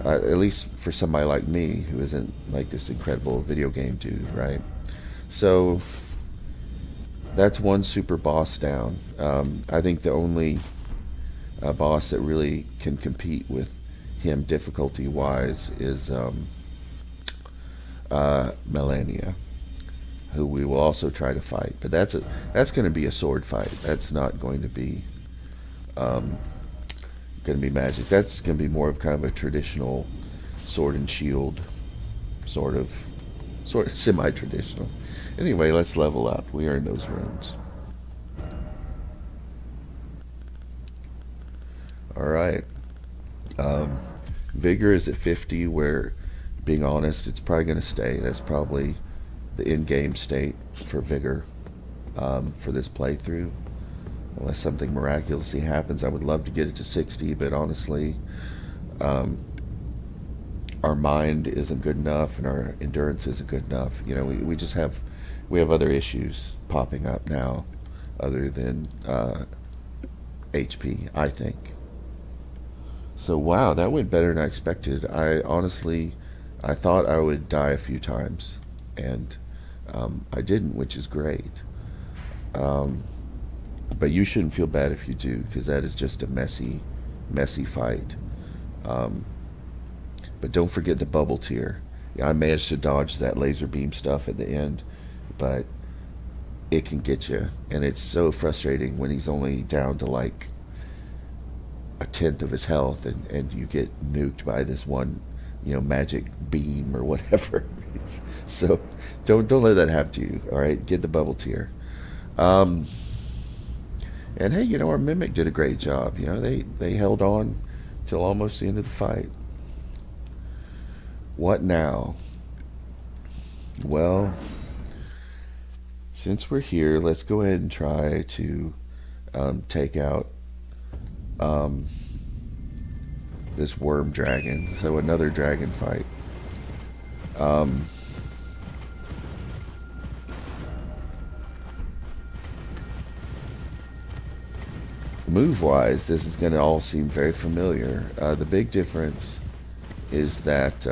Speaker 1: At least for somebody like me who isn't like this incredible video game dude, right? So that's one super boss down. I think the only boss that really can compete with him difficulty wise is Melania, who we will also try to fight. But that's going to be a sword fight. That's not going to be magic. That's going to be more of kind of a traditional sword and shield sort of semi-traditional. Anyway, let's level up. We are in those rooms. Alright. Vigor is at 50, where, being honest, it's probably going to stay. That's probably the in-game state for Vigor for this playthrough. Unless something miraculously happens, I would love to get it to 60, but honestly, our mind isn't good enough and our endurance isn't good enough. You know, we just have other issues popping up now other than HP, I think. So wow, that went better than I expected. I thought I would die a few times, and I didn't, which is great. But you shouldn't feel bad if you do, because that is just a messy fight. But don't forget the bubble tier. Yeah, I managed to dodge that laser beam stuff at the end, but it can get you, and it's so frustrating when he's only down to like 1/10 of his health, and you get nuked by this one, magic beam or whatever. So don't let that happen to you. All right, get the bubble tier. And hey, our mimic did a great job. They held on till almost the end of the fight. What now? Well, since we're here, let's go ahead and try to take out this worm dragon. So another dragon fight. Move-wise, this is going to all seem very familiar. The big difference is that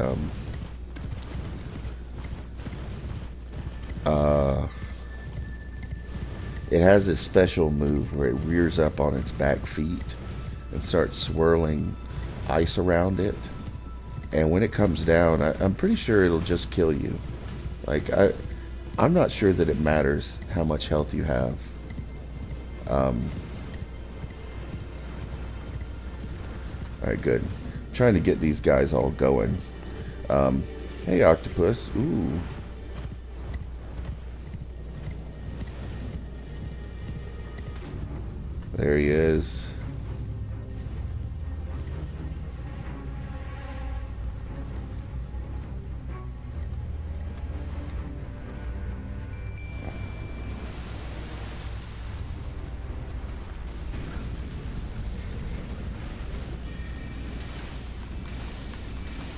Speaker 1: it has this special move where it rears up on its back feet and starts swirling ice around it. And when it comes down, I'm pretty sure it'll just kill you. Like, I'm not sure that it matters how much health you have. Alright, good. Trying to get these guys all going. Hey, octopus. Ooh. There he is.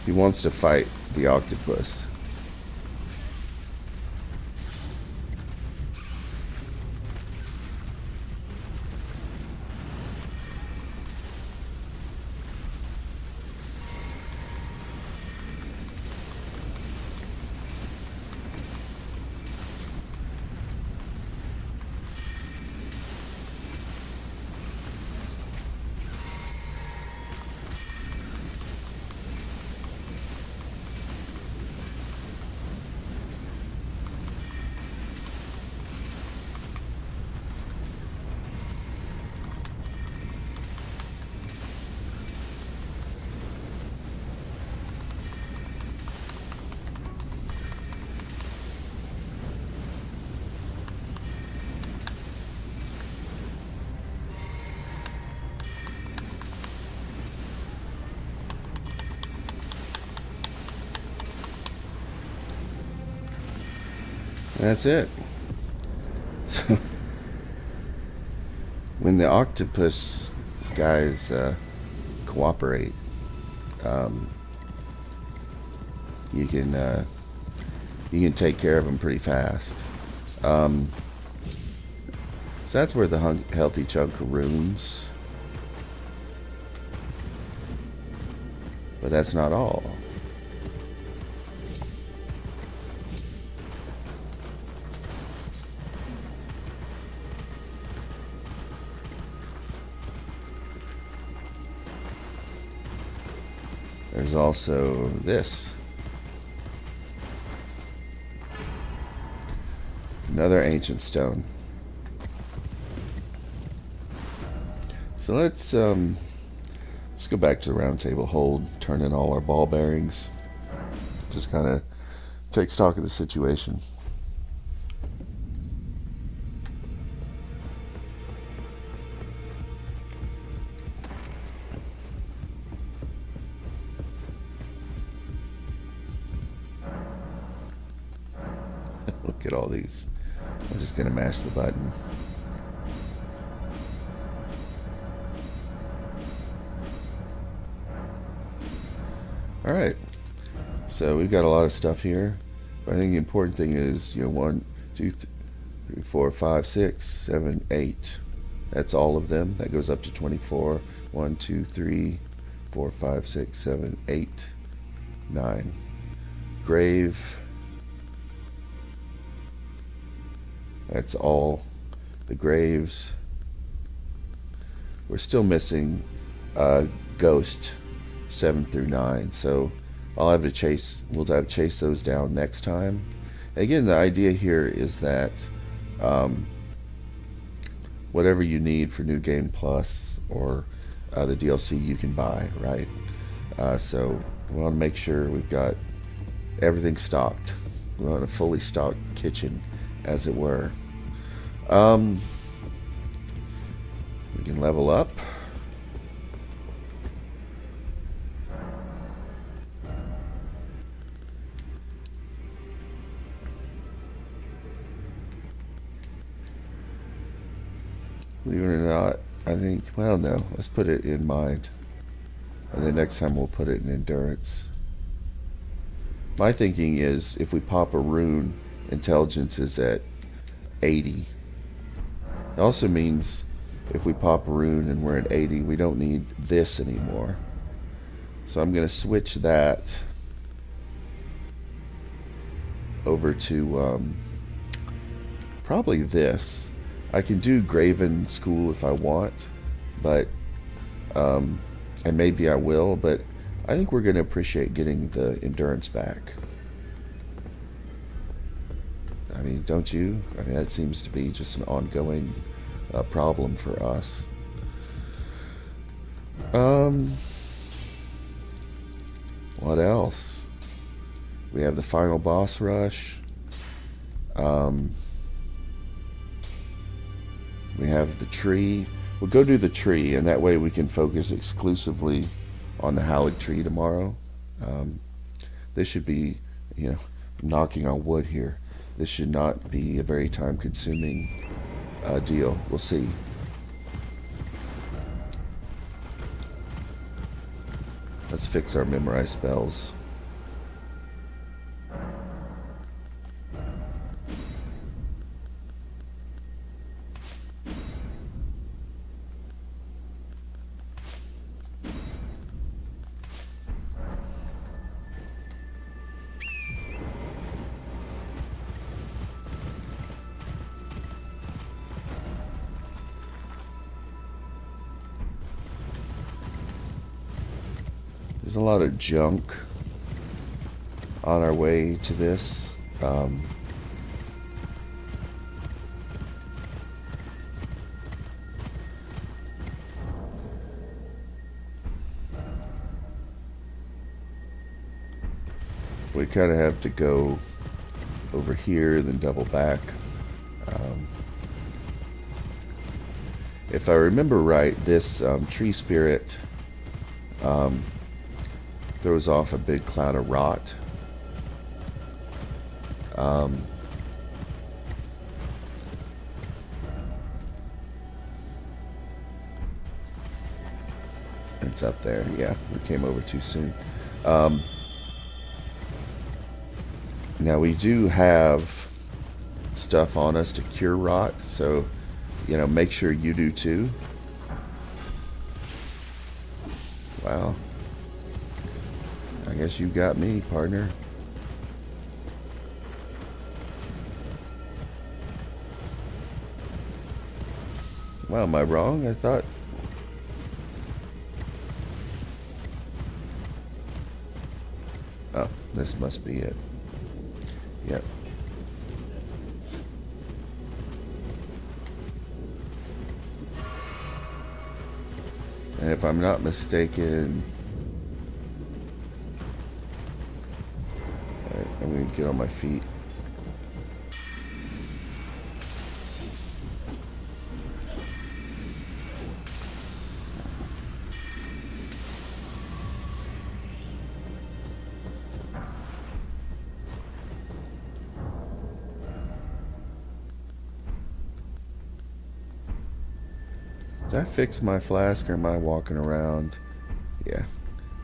Speaker 1: He wants to fight the octopus. That's it. So, when the octopus guys cooperate, you can take care of them pretty fast. So that's where the healthy chunk runes. But that's not all. There's also this. Another ancient stone. So let's go back to the round table hold, turn in all our ball bearings. Just kind of take stock of the situation. Look at all these. I'm just going to mash the button. Alright, so we've got a lot of stuff here, but I think the important thing is, 1, 2, 3, 4, 5, 6, 7, 8. That's all of them. That goes up to 24. 1, 2, 3, 4, 5, 6, 7, 8, 9. Grave. That's all the graves. We're still missing Ghost 7 through 9, so we'll have to chase those down next time. Again, the idea here is that whatever you need for New Game Plus or the DLC you can buy, right? So we want to make sure we've got everything stocked. We want a fully stocked kitchen, as it were. We can level up. Believe it or not, I think, well, no, let's put it in mind. And then next time we'll put it in endurance. My thinking is if we pop a rune, intelligence is at 80. It also means if we pop a rune and we're at 80, we don't need this anymore. So I'm going to switch that over to probably this. I can do Graven School if I want, but and maybe I will, but I think we're going to appreciate getting the endurance back. I mean, don't you? I mean, that seems to be just an ongoing problem for us. What else? We have the final boss rush. We have the tree. We'll go do the tree, and that way we can focus exclusively on the hallowed tree tomorrow. This should be, knocking on wood here. This should not be a very time-consuming deal. We'll see. Let's fix our memorized spells. There's a lot of junk on our way to this. We kind of have to go over here, then double back. If I remember right, this tree spirit throws off a big cloud of rot. It's up there. Yeah, we came over too soon. Now we do have stuff on us to cure rot, so make sure you do too. Wow. I guess you got me, partner. Wow, am I wrong? I thought... This must be it. Yep. And if I'm not mistaken, alright, I'm going to get on my feet. Did I fix my flask, or am I walking around? Yeah,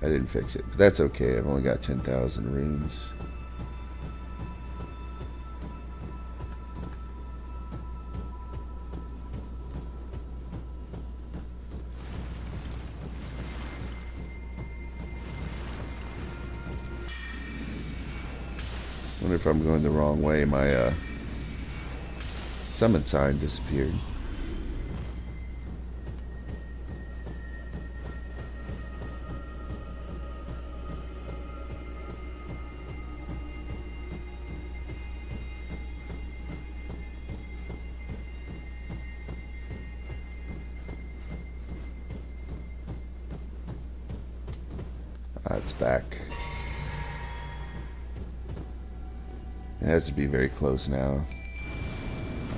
Speaker 1: I didn't fix it, but that's okay. I've only got 10,000 runes. Wonder if I'm going the wrong way. My summon sign disappeared. It's back. It has to be very close now,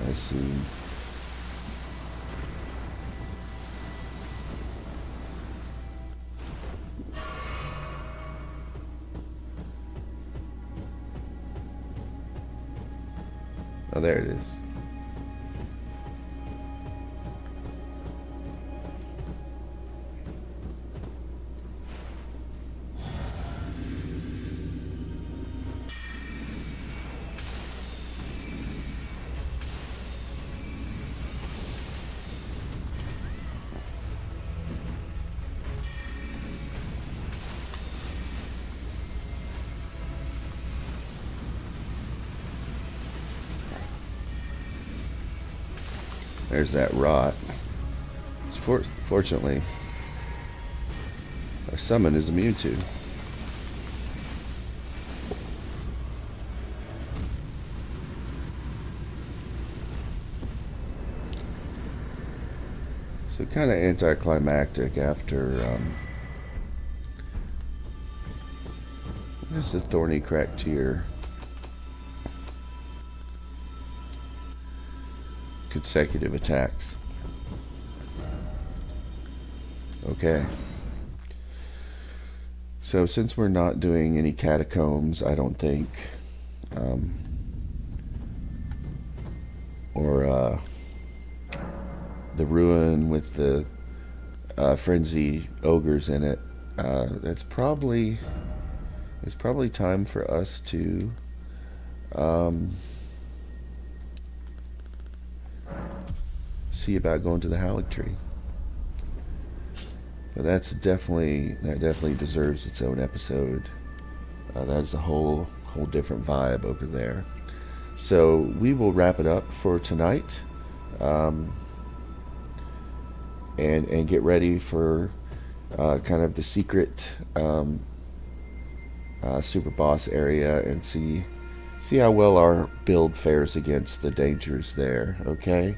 Speaker 1: I assume. Oh, there it is. There's that rot. Fortunately, our summon is immune to. So kind of anticlimactic after what is the thorny crack tier? Consecutive attacks. Okay. So since we're not doing any catacombs, I don't think, or the ruin with the frenzy ogres in it, it's probably time for us to see about going to the Haligtree. But that definitely deserves its own episode. That's a whole different vibe over there. So we will wrap it up for tonight, and get ready for kind of the secret super boss area, and see how well our build fares against the dangers there. Okay.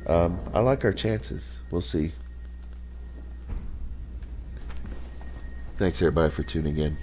Speaker 1: I like our chances. We'll see. Thanks everybody for tuning in.